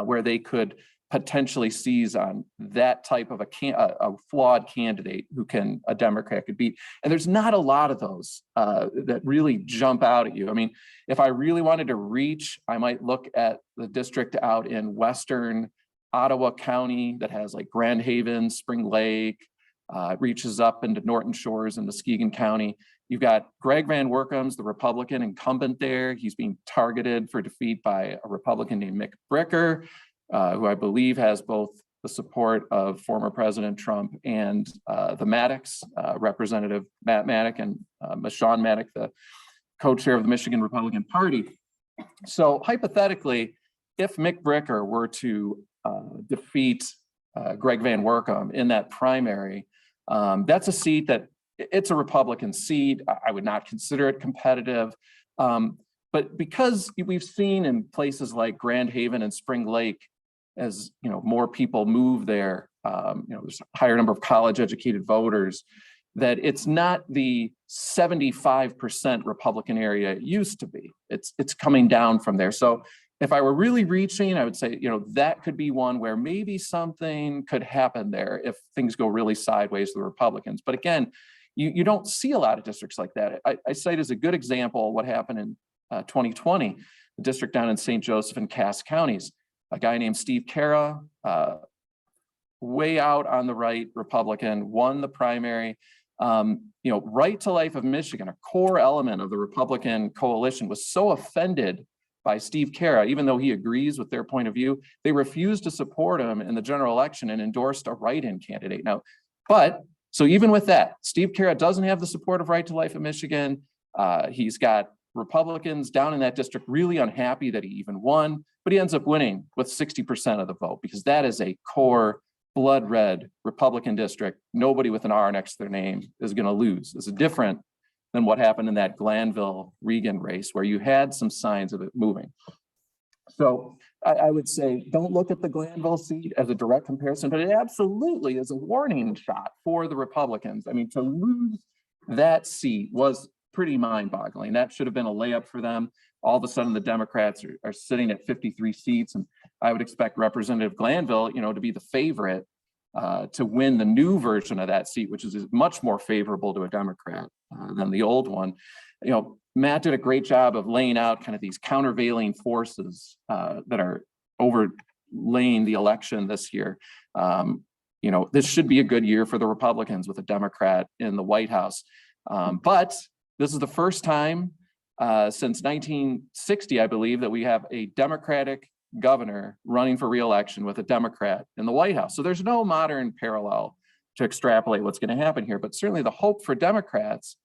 where they could potentially seize on that type of a flawed candidate who a Democrat could beat. And there's not a lot of those that really jump out at you. I mean, if I really wanted to reach, I might look at the district out in Western Ottawa County that has like Grand Haven, Spring Lake, reaches up into Norton Shores and Muskegon County. You've got Greg Van Workum's the Republican incumbent there. He's being targeted for defeat by a Republican named Mick Bricker, who I believe has both the support of former President Trump and the Maddox, Representative Matt Maddox and Sean Maddox, the co-chair of the Michigan Republican Party. So hypothetically, if Mick Bricker were to defeat Greg Van Workum in that primary, that's a seat that it's a Republican seat. I would not consider it competitive. But because we've seen in places like Grand Haven and Spring Lake, as more people move there, there's a higher number of college educated voters, that it's not the 75% Republican area it used to be. It's coming down from there. So if I were really reaching, I would say, that could be one where maybe something could happen there if things go really sideways to the Republicans. But again, you don't see a lot of districts like that. I cite as a good example what happened in 2020, the district down in St. Joseph and Cass counties. A guy named Steve Cara, way out on the right Republican, won the primary. Right to Life of Michigan, a core element of the Republican coalition, was so offended by Steve Cara, even though he agrees with their point of view, they refused to support him in the general election and endorsed a write-in candidate. So even with that, Steve Cara doesn't have the support of Right to Life of Michigan. He's got Republicans down in that district really unhappy that he even won, but he ends up winning with 60% of the vote because that is a core blood red Republican district. Nobody with an R next to their name is going to lose. It's different than what happened in that Glanville-Regan race where you had some signs of it moving. So I would say, don't look at the Glanville seat as a direct comparison, but it absolutely is a warning shot for the Republicans. I mean, to lose that seat was pretty mind-boggling. That should have been a layup for them. All of a sudden, the Democrats are sitting at 53 seats, and I would expect Representative Glanville, to be the favorite to win the new version of that seat, which is much more favorable to a Democrat than the old one. You know, Matt did a great job of laying out kind of these countervailing forces that are overlaying the election this year. You know, this should be a good year for the Republicans with a Democrat in the White House. But this is the first time since 1960, I believe, that we have a Democratic governor running for re-election with a Democrat in the White House. So there's no modern parallel to extrapolate what's going to happen here. But certainly the hope for Democrats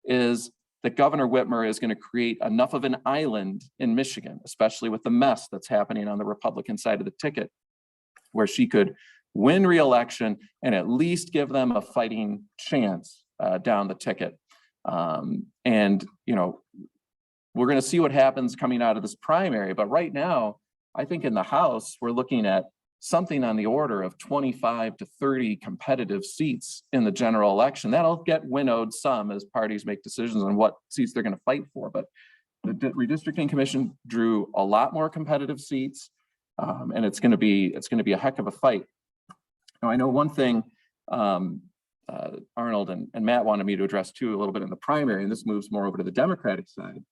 is that Governor Whitmer is going to create enough of an island in Michigan, especially with the mess that's happening on the Republican side of the ticket, where she could win re-election and at least give them a fighting chance down the ticket. And, you know, we're going to see what happens coming out of this primary. But right now, I think in the House, we're looking at something on the order of 25 to 30 competitive seats in the general election. That'll get winnowed some as parties make decisions on what seats they're going to fight for. But the redistricting commission drew a lot more competitive seats, and it's going to be a heck of a fight. Now, I know one thing Arnold and Matt wanted me to address too a little bit in the primary, and this moves more over to the Democratic side,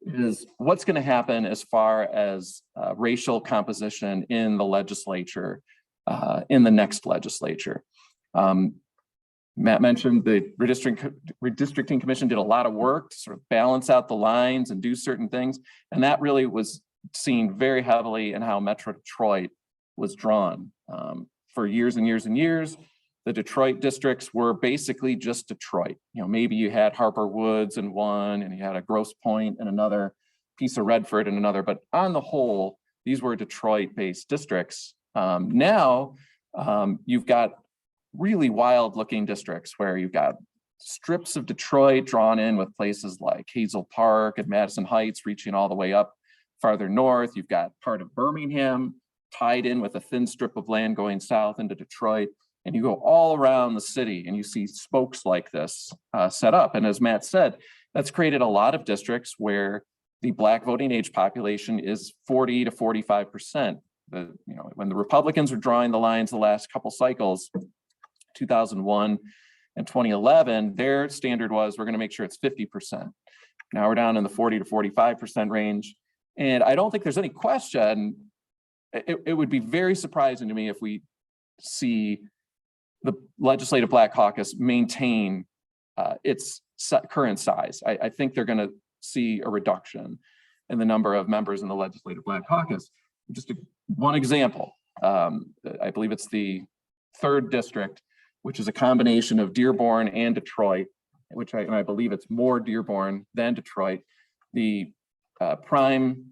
is what's going to happen as far as racial composition in the legislature, in the next legislature. Matt mentioned the redistricting commission did a lot of work to sort of balance out the lines and do certain things. And that really was seen very heavily in how Metro Detroit was drawn. For years and years and years, the Detroit districts were basically just Detroit. You know, maybe you had Harper Woods in one, and you had a Grosse Pointe in another, piece of Redford in another, but on the whole, these were Detroit-based districts. Now, you've got really wild-looking districts where you've got strips of Detroit drawn in with places like Hazel Park and Madison Heights reaching all the way up farther north. You've got part of Birmingham tied in with a thin strip of land going south into Detroit. And you go all around the city and you see spokes like this set up. And as Matt said, that's created a lot of districts where the Black voting age population is 40 to 45%. You know, when the Republicans were drawing the lines the last couple cycles, 2001 and 2011, their standard was we're going to make sure it's 50%. Now we're down in the 40 to 45% range. And I don't think there's any question. It would be very surprising to me if we see the Legislative Black Caucus maintain its current size. I think they're going to see a reduction in the number of members in the Legislative Black Caucus. Just one example, I believe it's the 3rd district, which is a combination of Dearborn and Detroit, which I believe it's more Dearborn than Detroit. The prime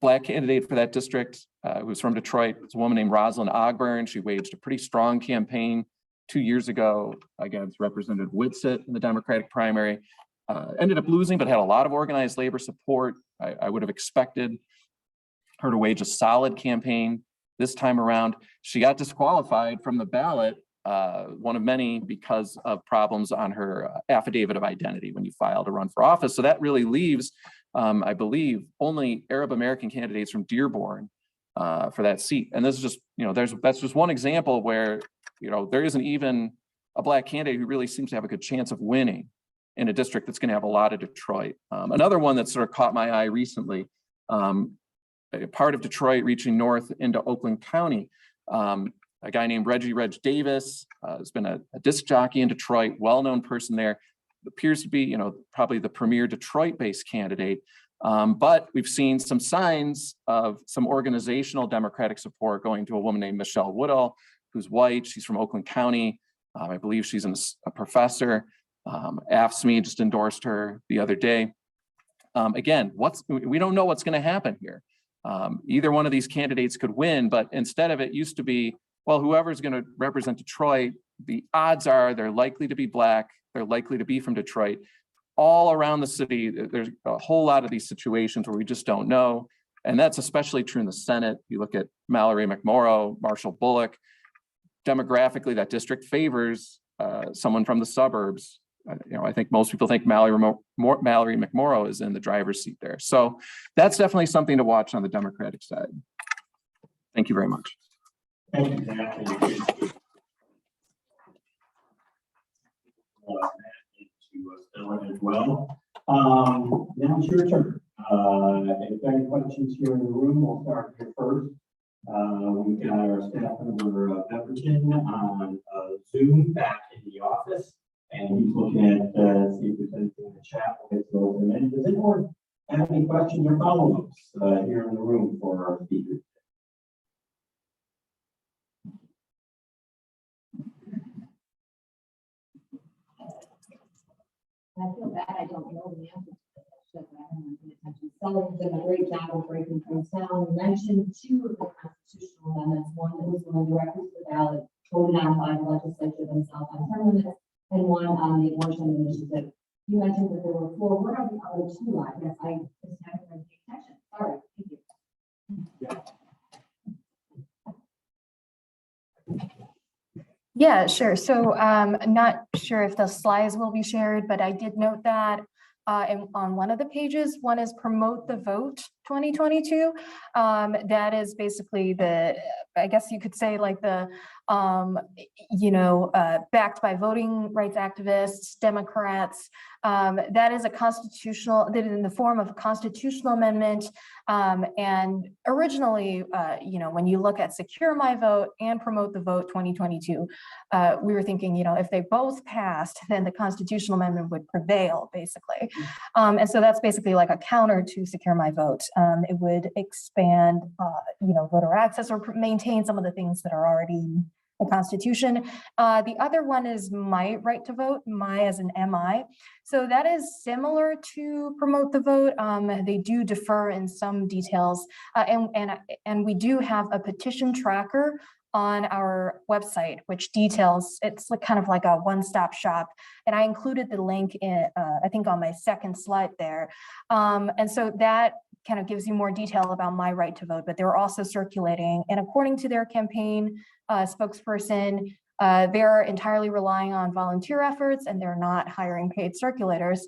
Black candidate for that district, who's from Detroit, is a woman named Rosalind Ogburn. She waged a pretty strong campaign 2 years ago against Representative Whitsitt in the Democratic primary. Ended up losing, but had a lot of organized labor support. I would have expected her to wage a solid campaign this time around. She got disqualified from the ballot, one of many, because of problems on her affidavit of identity when you file to run for office. So that really leaves, I believe, only Arab American candidates from Dearborn for that seat. And this is just, you know, that's just one example where, you know, there isn't even a Black candidate who really seems to have a good chance of winning in a district that's going to have a lot of Detroit. Another one that sort of caught my eye recently, a part of Detroit reaching north into Oakland County, a guy named Reg Davis has been a disc jockey in Detroit, well-known person there, appears to be, you know, probably the premier Detroit-based candidate. But we've seen some signs of some organizational Democratic support going to a woman named Michelle Woodall, who's white. She's from Oakland County. I believe she's a professor. AFSCME just endorsed her the other day. Again, we don't know what's going to happen here. Either one of these candidates could win, but instead of it used to be, well, whoever's going to represent Detroit, the odds are they're likely to be Black, they're likely to be from Detroit. All around the city, there's a whole lot of these situations where we just don't know. And that's especially true in the Senate. You look at Mallory McMorrow, Marshall Bullock. Demographically, that district favors someone from the suburbs. You know, I think most people think Mallory McMorrow is in the driver's seat there. So that's definitely something to watch on the Democratic side. Thank you very much. Thank you, Zach. Matt and to Stella as well. Now it's your turn. If there are any questions here in the room, we'll start here first. We've got our staff member Pepperton on Zoom back in the office, and he's looking at see if there's anything in the chat. We'll get those in. Does anyone have any questions or follow-ups here in the room for our speakers? I feel bad I don't know the answer to this question, but I haven't paid attention. Stella's done a great job of breaking things down. You mentioned two of the constitutional amendments. One that was going directly to the ballot, voted on by the legislature themselves on term limits, and one on the abortion initiative. You mentioned that there were four. What are the other two? I guess I just haven't been paying attention. Sorry. Thank you. Yeah, sure. So I'm not sure if the slides will be shared, but I did note that on one of the pages, one is Promote the Vote 2022. That is basically the, I guess you could say like the, backed by voting rights activists, Democrats. That is a constitutional, that in the form of a constitutional amendment. And originally, when you look at Secure My Vote and Promote the Vote 2022, we were thinking, if they both passed, then the constitutional amendment would prevail, basically. And so that's basically like a counter to Secure My Vote. It would expand, voter access or maintain some of the things that are already in the Constitution. The other one is My Right to Vote, My as an MI. So that is similar to Promote the Vote. They do differ in some details, and we do have a petition tracker on our website, which details, it's like kind of like a one-stop shop. And I included the link in, I think on my second slide there. And so that kind of gives you more detail about My Right to Vote, but they're also circulating. And according to their campaign spokesperson, they're entirely relying on volunteer efforts and they're not hiring paid circulators.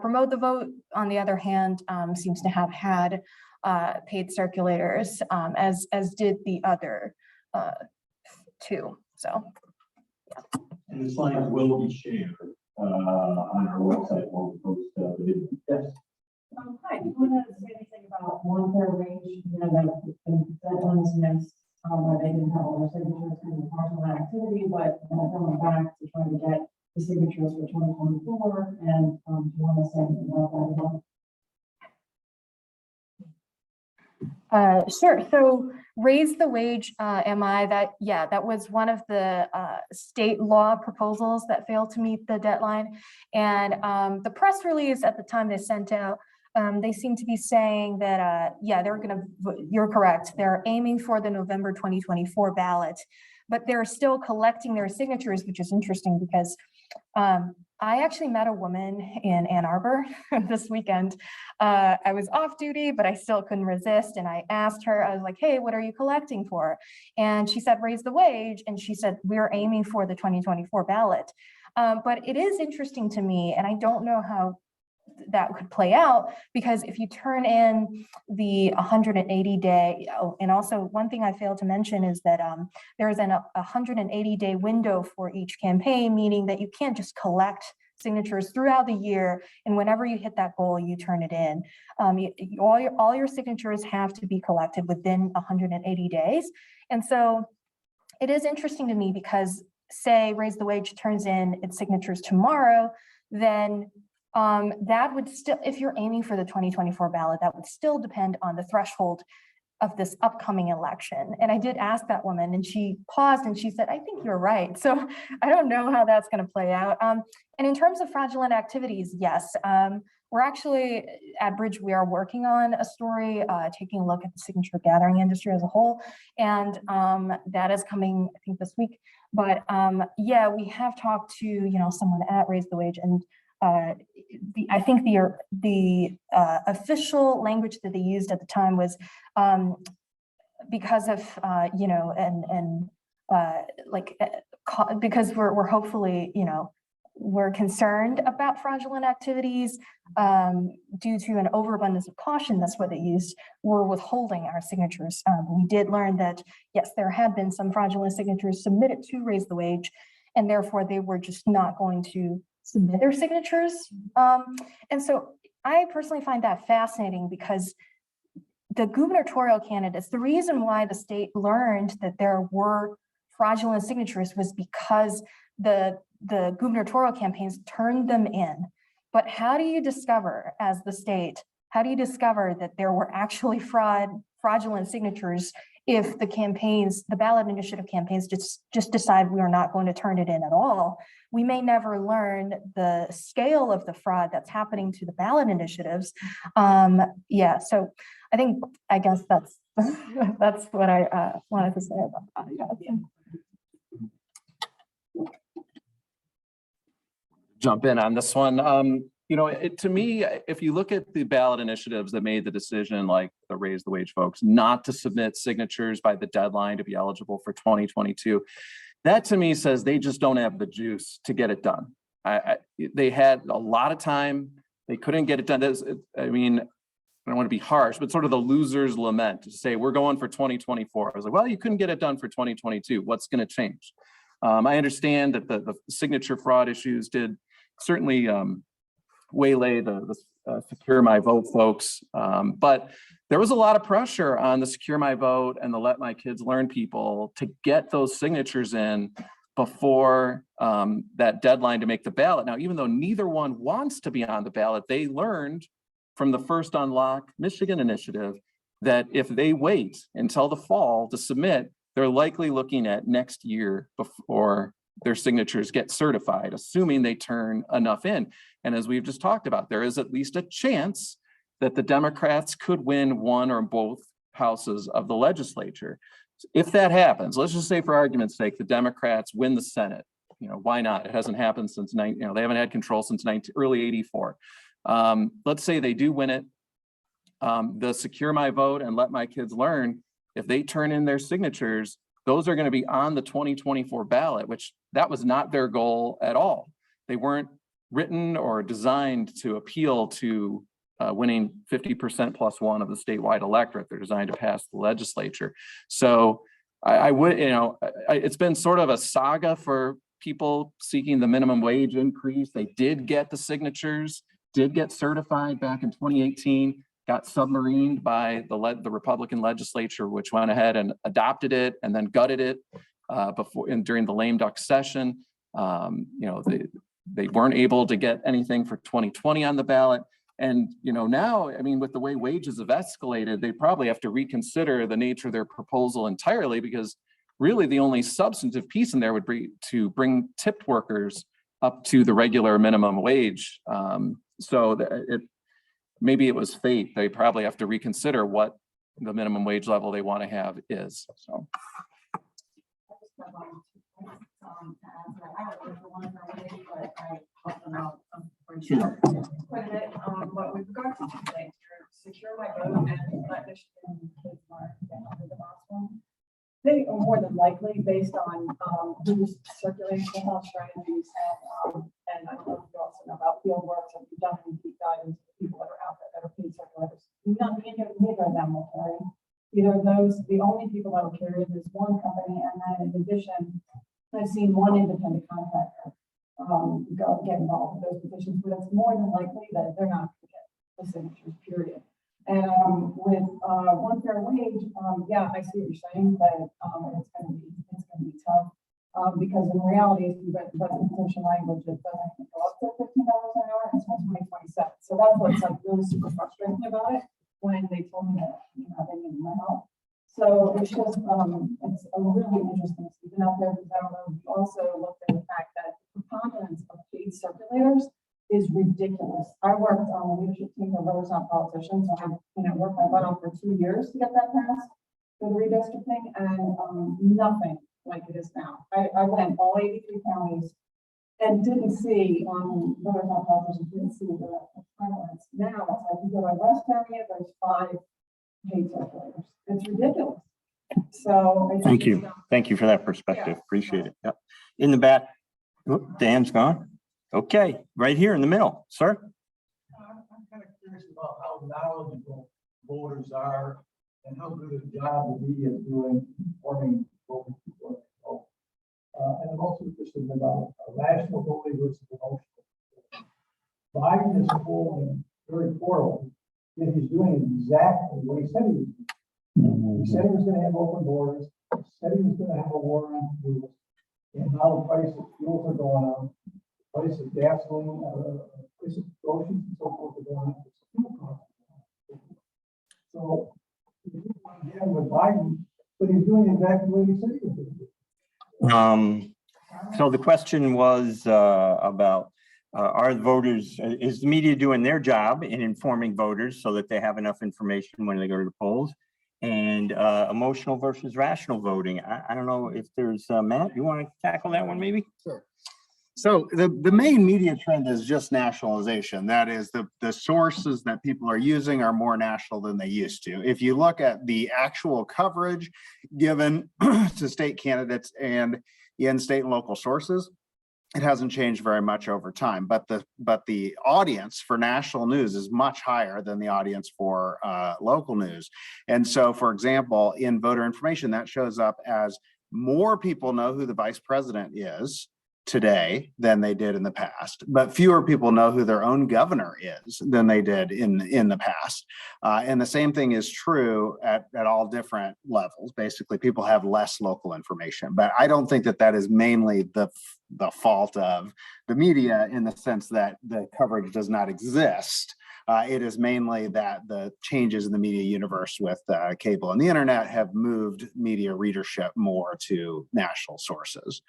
Promote the Vote, on the other hand, seems to have had paid circulators, as did the other two. So, yeah. And the slides will be shared on our website. We'll post the video. Yes. Hi, do you want to say anything about one fair range? That one's next, where they didn't have all their signatures and the partisan activity, but coming back to try to get the signatures for 2024. And do you want to say anything about that as well? Sure. So raise the wage, MI, that was one of the state law proposals that failed to meet the deadline. And the press release at the time they sent out, they seem to be saying that, you're correct. They're aiming for the November 2024 ballot, but they're still collecting their signatures, which is interesting because I actually met a woman in Ann Arbor this weekend. I was off duty, but I still couldn't resist. And I asked her, I was like, hey, what are you collecting for? And she said, raise the wage. And she said, we're aiming for the 2024 ballot. But it is interesting to me, and I don't know how that could play out, because if you turn in the 180-day, and also one thing I failed to mention is that there's an 180-day window for each campaign, meaning that you can't just collect signatures throughout the year, and whenever you hit that goal, you turn it in. All your signatures have to be collected within 180 days. And so it is interesting to me because, say, Raise the Wage turns in its signatures tomorrow, then that would still, if you're aiming for the 2024 ballot, that would still depend on the threshold of this upcoming election. And I did ask that woman, and she paused and she said, I think you're right. So I don't know how that's going to play out. And in terms of fraudulent activities, yes, we're actually at Bridge, we are working on a story, taking a look at the signature gathering industry as a whole. And that is coming, I think, this week. But yeah, we have talked to, someone at Raise the Wage, and I think the official language that they used at the time was because of because we're hopefully we're concerned about fraudulent activities due to an overabundance of caution. That's what they used. We're withholding our signatures. We did learn that yes, there had been some fraudulent signatures submitted to Raise the Wage, and therefore they were just not going to submit their signatures. And so I personally find that fascinating because the gubernatorial candidates, the reason why the state learned that there were fraudulent signatures was because the gubernatorial campaigns turned them in. But how do you discover, as the state, how do you discover that there were actually fraudulent signatures if the campaigns, the ballot initiative campaigns just decide we are not going to turn it in at all? We may never learn the scale of the fraud that's happening to the ballot initiatives. Yeah, so I guess that's that's what I wanted to say about that. Yeah. Jump in on this one. You know, to me, if you look at the ballot initiatives that made the decision, like the Raise the Wage folks, not to submit signatures by the deadline to be eligible for 2022, that to me says they just don't have the juice to get it done. They had a lot of time. They couldn't get it done. I mean, I don't want to be harsh, but sort of the loser's lament to say, we're going for 2024. I was like, well, you couldn't get it done for 2022. What's going to change? I understand that the signature fraud issues did certainly waylay the Secure My Vote folks, but there was a lot of pressure on the Secure My Vote and the Let My Kids Learn people to get those signatures in before that deadline to make the ballot. Now, even though neither one wants to be on the ballot, they learned from the First Unlock Michigan initiative that if they wait until the fall to submit, they're likely looking at next year before their signatures get certified, assuming they turn enough in. And as we've just talked about, there is at least a chance that the Democrats could win one or both houses of the legislature. If that happens, let's just say for argument's sake, the Democrats win the Senate. You know, why not? It hasn't happened since, they haven't had control since early 84. Let's say they do win it. The Secure My Vote and Let My Kids Learn, if they turn in their signatures, those are going to be on the 2024 ballot, which that was not their goal at all. They weren't written or designed to appeal to winning 50% plus one of the statewide electorate. They're designed to pass the legislature. So I would, it's been sort of a saga for people seeking the minimum wage increase. They did get the signatures, did get certified back in 2018. Got submarined by the Republican legislature, which went ahead and adopted it and then gutted it during the lame duck session. They weren't able to get anything for 2020 on the ballot. And now, I mean, with the way wages have escalated, they probably have to reconsider the nature of their proposal entirely, because really the only substantive piece in there would be to bring tipped workers up to the regular minimum wage. Maybe it was fate. They probably have to reconsider what the minimum wage level they want to have is. So. But with regard to two things, Secure My Vote and Let Michigan Kids Learn, the last one, they are more than likely based on who's circulating the health strategies and I know you also know about field work, so we've done any deep dive into the people that are out there that are paid circulators. Neither of them will carry. The only people that will carry it is one company, and then in addition, I've seen one independent contractor get involved with those petitions, but it's more than likely that they're not going to get the signatures, period. And with one fair wage, yeah, I see what you're saying, that it's going to be tough because in reality, if you read the petition language, it doesn't go up to $15 an hour until 2027. So that's what's like really super frustrating about it when they told me that they needed my help. So it's just it's a really interesting season out there because I don't know. We also looked at the fact that the preponderance of paid circulators is ridiculous. I worked on the leadership team for Voters Not Politicians, so I worked my butt off for 2 years to get that passed for the redistricting, and nothing like it is now. I went all 83 counties and didn't see Voters Not Politicians, didn't see the prevalence. Now it's like you go to West area, there's 5 paid circulators. It's ridiculous. So thank you. Thank you for that perspective. Yeah. Appreciate it. Yep. In the back, Dan's gone. Okay, right here in the middle, sir. I'm kind of curious about how knowledgeable voters are and how good a job the media is doing informing voters. And I'm also interested about rational voting versus emotional. Biden is polling very poorly, yet he's doing exactly what he said he was doing. He said he was gonna have open borders, he said he was gonna have a war on fuels, and now the price of fuels are going up, the price of gasoline, price of groceries and so forth are going up. Fuel costs are going up. So, again, with Biden, but he's doing exactly what he said he was going to do. So the question was about, are voters, is the media doing their job in informing voters so that they have enough information when they go to the polls? And emotional versus rational voting. I don't know if there's, Matt, you want to tackle that one maybe? Sure. So the main media trend is just nationalization. That is, the sources that people are using are more national than they used to. If you look at the actual coverage given to state candidates and in state and local sources, it hasn't changed very much over time, but the audience for national news is much higher than the audience for local news. And so, for example, in voter information, that shows up as more people know who the vice president is today than they did in the past, but fewer people know who their own governor is than they did in the past. And the same thing is true at all different levels. Basically, people have less local information, but I don't think that is mainly the fault of the media in the sense that the coverage does not exist. It is mainly that the changes in the media universe with cable and the internet have moved media readership more to national sources.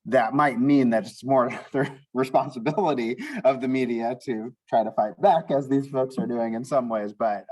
That might mean that it's more the responsibility of the media to try to fight back, as these folks are doing in some ways, but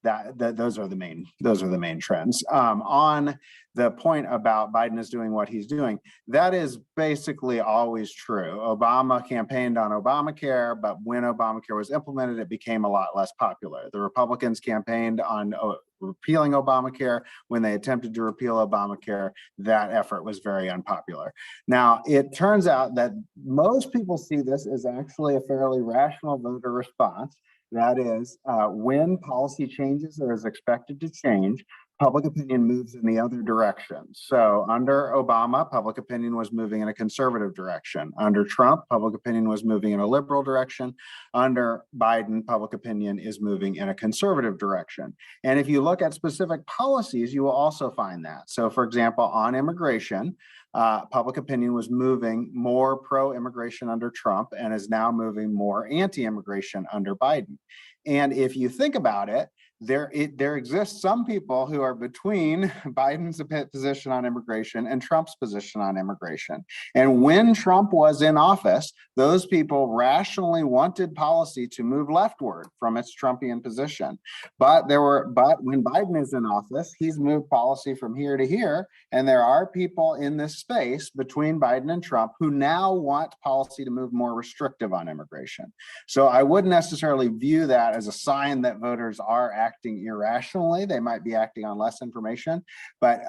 those are the main trends. On the point about Biden is doing what he's doing, that is basically always true. Obama campaigned on Obamacare, but when Obamacare was implemented, it became a lot less popular. The Republicans campaigned on repealing Obamacare. When they attempted to repeal Obamacare, that effort was very unpopular. Now, it turns out that most people see this as actually a fairly rational voter response. That is, when policy changes or is expected to change, public opinion moves in the other direction. So under Obama, public opinion was moving in a conservative direction. Under Trump, public opinion was moving in a liberal direction. Under Biden, public opinion is moving in a conservative direction. And if you look at specific policies, you will also find that. So for example, on immigration, public opinion was moving more pro-immigration under Trump and is now moving more anti-immigration under Biden. And if you think about it, there exists some people who are between Biden's position on immigration and Trump's position on immigration. And when Trump was in office, those people rationally wanted policy to move leftward from its Trumpian position. But when Biden is in office, he's moved policy from here to here. And there are people in this space between Biden and Trump who now want policy to move more restrictive on immigration. So I wouldn't necessarily view that as a sign that voters are acting irrationally. They might be acting on less information, but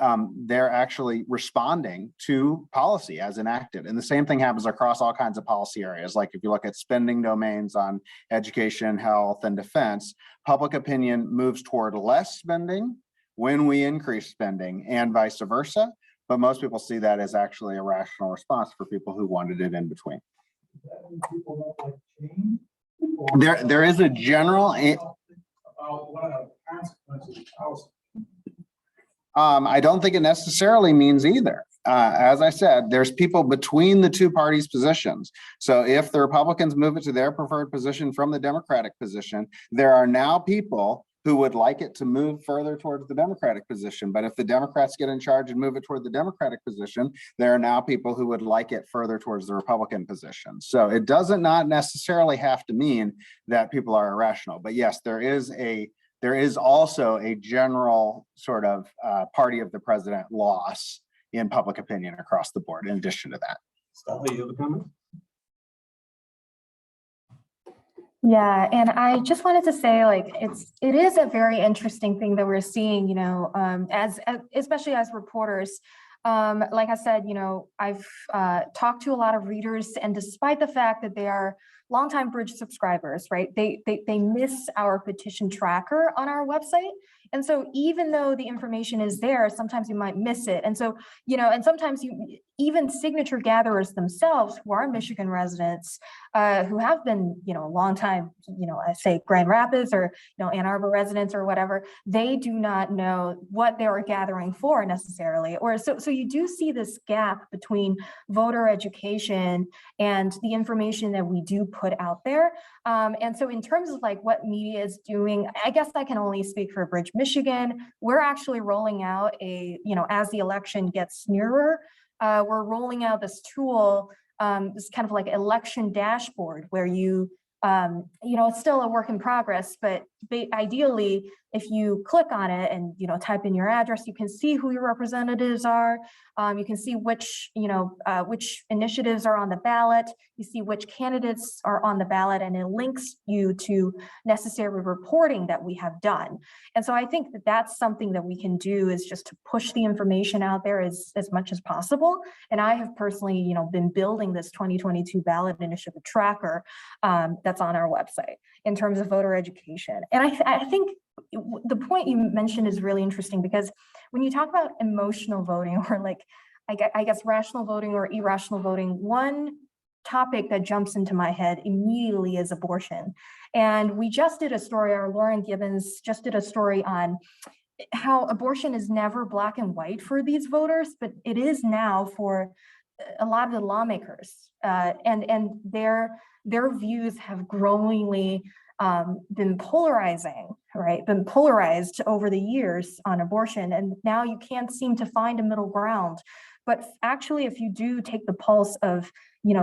they're actually responding to policy as enacted. And the same thing happens across all kinds of policy areas. Like if you look at spending domains on education, health, and defense, public opinion moves toward less spending when we increase spending and vice versa. But most people see that as actually a rational response for people who wanted it in between. People don't like change? There is a general... About what are the consequences of policy? I don't think it necessarily means either. As I said, there's people between the two parties' positions. So if the Republicans move it to their preferred position from the Democratic position, there are now people who would like it to move further towards the Democratic position. But if the Democrats get in charge and move it toward the Democratic position, there are now people who would like it further towards the Republican position. So it doesn't not necessarily have to mean that people are irrational. But yes, there is also a general sort of party of the president loss in public opinion across the board, in addition to that. Stella, you have a comment? Yeah, and I just wanted to say, like, it is a very interesting thing that we're seeing, especially as reporters. Like I said, I've talked to a lot of readers, and despite the fact that they are longtime Bridge subscribers, right? They miss our petition tracker on our website. And so even though the information is there, sometimes you might miss it. And so, and sometimes even signature gatherers themselves who are Michigan residents, who have been, a long time, I say Grand Rapids or, Ann Arbor residents or whatever, they do not know what they are gathering for necessarily. Or so you do see this gap between voter education and the information that we do put out there. And so in terms of like what media is doing, I guess I can only speak for Bridge, Michigan. We're actually rolling out as the election gets nearer, we're rolling out this tool, this kind of like election dashboard where you, it's still a work in progress, but ideally, if you click on it and, type in your address, you can see who your representatives are. You can see which initiatives are on the ballot. You see which candidates are on the ballot, and it links you to necessary reporting that we have done. And so I think that that's something that we can do, is just to push the information out there as much as possible. And I have personally, been building this 2022 ballot initiative tracker that's on our website in terms of voter education. And I think the point you mentioned is really interesting, because when you talk about emotional voting, or like, I guess rational voting or irrational voting, one topic that jumps into my head immediately is abortion. And we just did a story, our Lauren Gibbons just did a story on how abortion is never black and white for these voters, but it is now for a lot of the lawmakers. And their views have growingly been polarizing, right? Been polarized over the years on abortion. And now you can't seem to find a middle ground. But actually, if you do take the pulse of,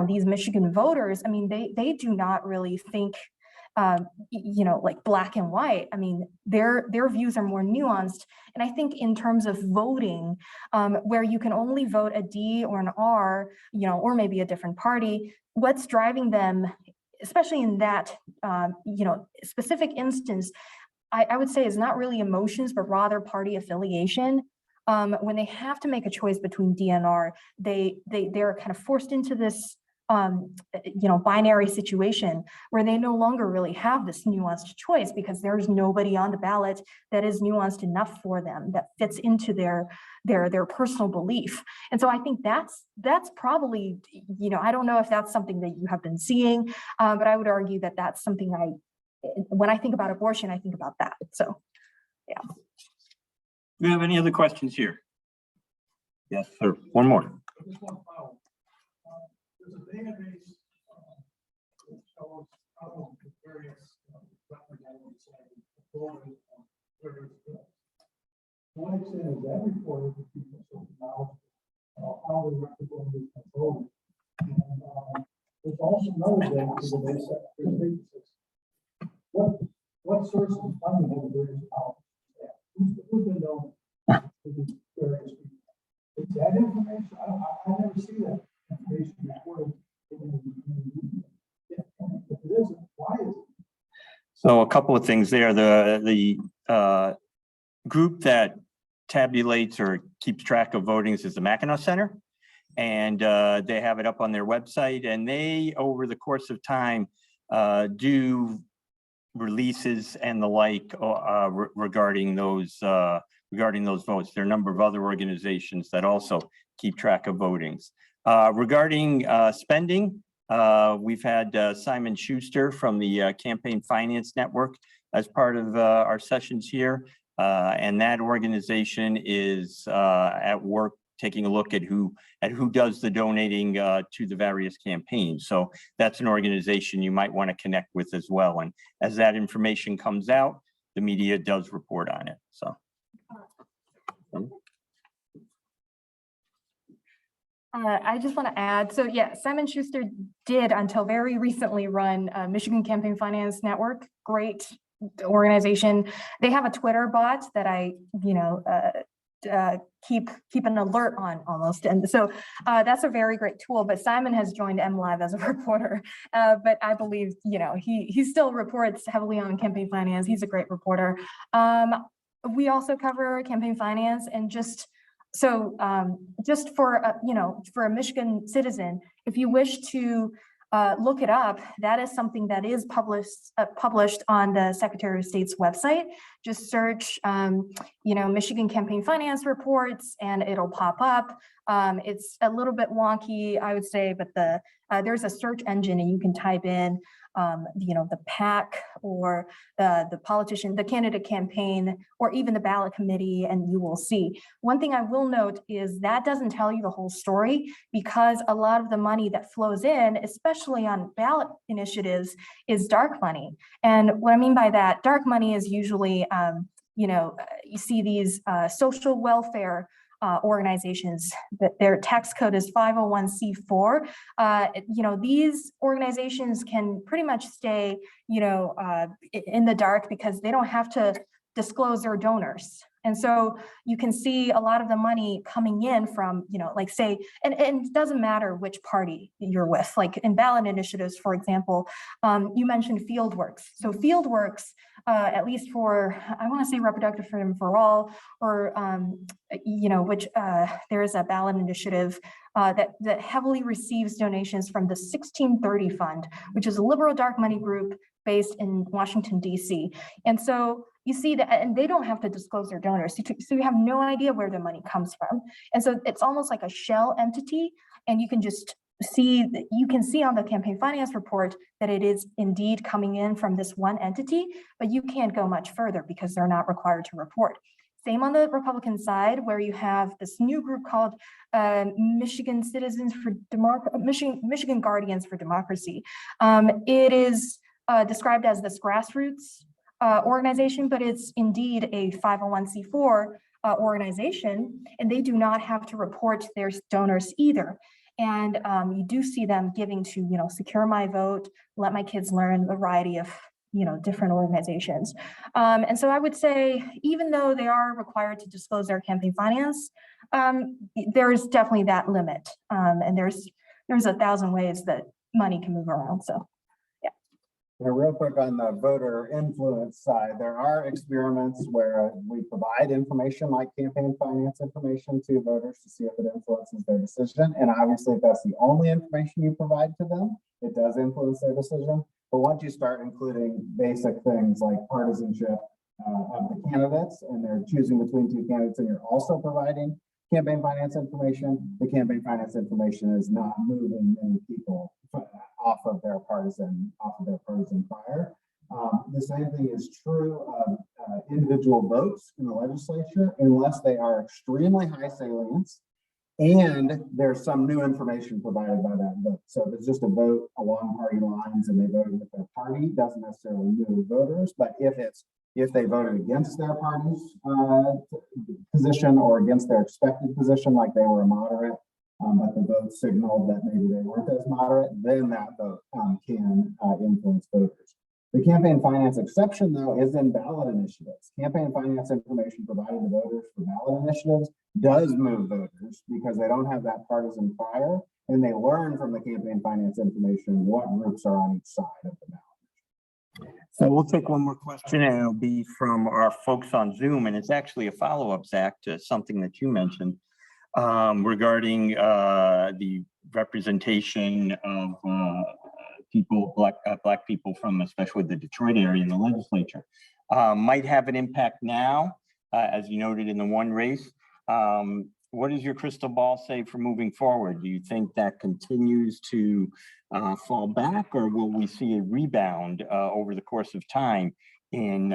these Michigan voters, I mean, they do not really think, like black and white. I mean, their views are more nuanced. And I think in terms of voting, where you can only vote a D or an R, or maybe a different party, what's driving them, especially in that, specific instance, I would say is not really emotions, but rather party affiliation. When they have to make a choice between D and R, they're kind of forced into this, binary situation where they no longer really have this nuanced choice, because there's nobody on the ballot that is nuanced enough for them, that fits into their personal belief. And so I think that's probably, I don't know if that's something that you have been seeing, but I would argue that that's something when I think about abortion, I think about that. So, yeah. Do you have any other questions here? Yes, sir. One more. Just one follow. There's a database that shows how the various representatives and voters on various bills. To what extent is that reported to people so now how the representatives are voted? And there's also another database that there's what sources of funding have the various politicians? Who's been known to the various people? Is that information? I never see that information reported. If it isn't, why is it? So a couple of things there. The group that tabulates or keeps track of votings is the Mackinac Center. And they have it up on their website, and they, over the course of time, do releases and the like regarding those votes. There are a number of other organizations that also keep track of votings. Regarding spending, we've had Simon Schuster from the Campaign Finance Network as part of our sessions here, and that organization is at work taking a look at who does the donating to the various campaigns. So that's an organization you might want to connect with as well. And as that information comes out, the media does report on it. So. I just want to add, so yeah, Simon Schuster did until very recently run Michigan Campaign Finance Network, great organization. They have a Twitter bot that I, keep an alert on almost. And so that's a very great tool, but Simon has joined MLive as a reporter. But I believe, he still reports heavily on campaign finance. He's a great reporter. We also cover campaign finance, and just for, for a Michigan citizen, if you wish to look it up. That is something that is published on the Secretary of State's website. Just search, Michigan campaign finance reports, and it'll pop up. It's a little bit wonky, I would say, but there's a search engine, and you can type in, the PAC or the politician, the candidate campaign, or even the ballot committee, and you will see. One thing I will note is that doesn't tell you the whole story, because a lot of the money that flows in, especially on ballot initiatives, is dark money. And what I mean by that, dark money is usually, you see these social welfare organizations that their tax code is 501c4. These organizations can pretty much stay, in the dark, because they don't have to disclose their donors. And so you can see a lot of the money coming in from, say, and it doesn't matter which party you're with, like in ballot initiatives, for example, you mentioned Fieldworks. So Fieldworks, at least for, I want to say Reproductive Freedom for All, or, which there is a ballot initiative that heavily receives donations from the 1630 Fund, which is a liberal dark money group based in Washington, D.C. And so you see that, and they don't have to disclose their donors. So you have no idea where the money comes from. And so it's almost like a shell entity, and you can just see, you can see on the campaign finance report that it is indeed coming in from this one entity, but you can't go much further because they're not required to report. Same on the Republican side, where you have this new group called Michigan Guardians for Democracy. It is described as this grassroots organization, but it's indeed a 501c4 organization, and they do not have to report their donors either. And you do see them giving to, Secure My Vote, Let My Kids Learn, a variety of, different organizations. And so I would say, even though they are required to disclose their campaign finance, there's definitely that limit. And there's 1,000 ways that money can move around. So. Real quick on the voter influence side, there are experiments where we provide information like campaign finance information to voters to see if it influences their decision. And obviously, if that's the only information you provide to them, it does influence their decision. But once you start including basic things like partisanship of the candidates, and they're choosing between two candidates, and you're also providing campaign finance information, the campaign finance information is not moving many people off of their partisan fire. The same thing is true of individual votes in the legislature, unless they are extremely high salience and there's some new information provided by that vote. So if it's just a vote along party lines and they voted with their party, doesn't necessarily move voters. But if they voted against their party's position or against their expected position, like they were a moderate, but the vote signaled that maybe they weren't as moderate, then that vote can influence voters. The campaign finance exception, though, is in ballot initiatives. Campaign finance information provided to voters for ballot initiatives does move voters because they don't have that partisan fire, and they learn from the campaign finance information what groups are on each side of the ballot. So we'll take one more question, and it'll be from our folks on Zoom, and it's actually a follow-up, Zach, to something that you mentioned regarding the representation of people, black people from especially the Detroit area in the legislature. Might have an impact now, as you noted in the one race. What does your crystal ball say for moving forward? Do you think that continues to fall back, or will we see a rebound over the course of time in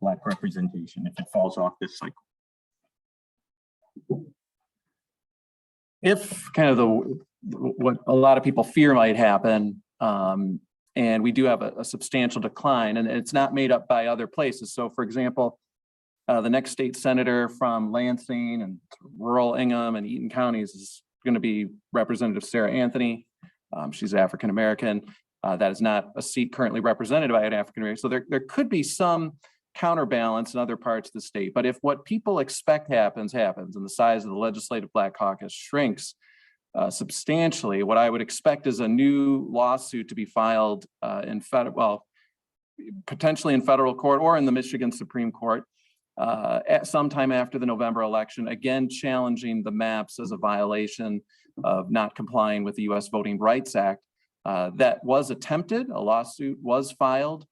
Black representation if it falls off this cycle? If kind of what a lot of people fear might happen, and we do have a substantial decline, and it's not made up by other places. So for example, the next state senator from Lansing and rural Ingham and Eaton counties is going to be Representative Sarah Anthony. She's African-American. That is not a seat currently represented by an African-American. So there could be some counterbalance in other parts of the state. But if what people expect happens, and the size of the legislative Black caucus shrinks substantially, what I would expect is a new lawsuit to be filed in potentially in federal court or in the Michigan Supreme Court at sometime after the November election, again challenging the maps as a violation of not complying with the U.S. Voting Rights Act. That was attempted. A lawsuit was filed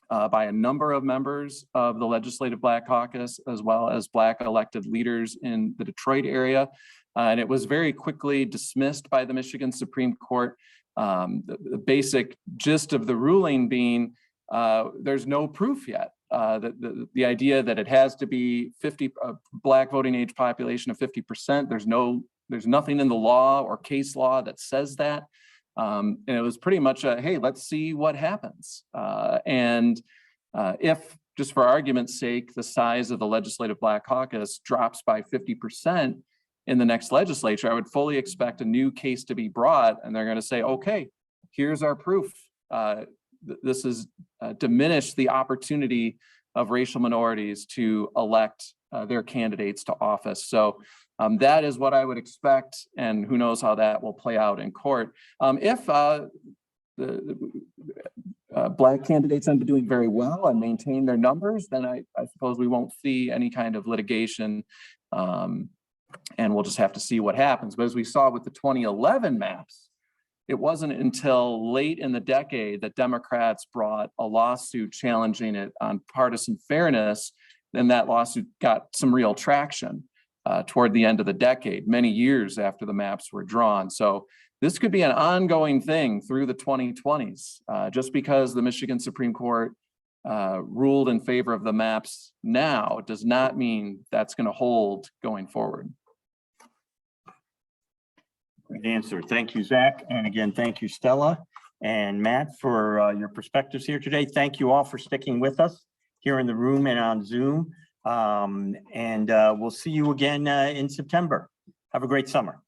by a number of members of the Legislative Black Caucus, as well as Black elected leaders in the Detroit area. And it was very quickly dismissed by the Michigan Supreme Court. The basic gist of the ruling being there's no proof yet. The idea that it has to be 50 Black voting age population of 50%. There's nothing in the law or case law that says that. And it was pretty much a, hey, let's see what happens. If, just for argument's sake, the size of the Legislative Black Caucus drops by 50% in the next legislature, I would fully expect a new case to be brought, and they're going to say, okay, here's our proof. This has diminished the opportunity of racial minorities to elect their candidates to office. So that is what I would expect, and who knows how that will play out in court. If the Black candidates end up doing very well and maintain their numbers, then I suppose we won't see any kind of litigation, and we'll just have to see what happens. But as we saw with the 2011 maps, it wasn't until late in the decade that Democrats brought a lawsuit challenging it on partisan fairness, and that lawsuit got some real traction toward the end of the decade, many years after the maps were drawn. So this could be an ongoing thing through the 2020s. Just because the Michigan Supreme Court ruled in favor of the maps now does not mean that's going to hold going forward. Great answer. Thank you, Zach. And again, thank you, Stella and Matt, for your perspectives here today. Thank you all for sticking with us here in the room and on Zoom. We'll see you again in September. Have a great summer.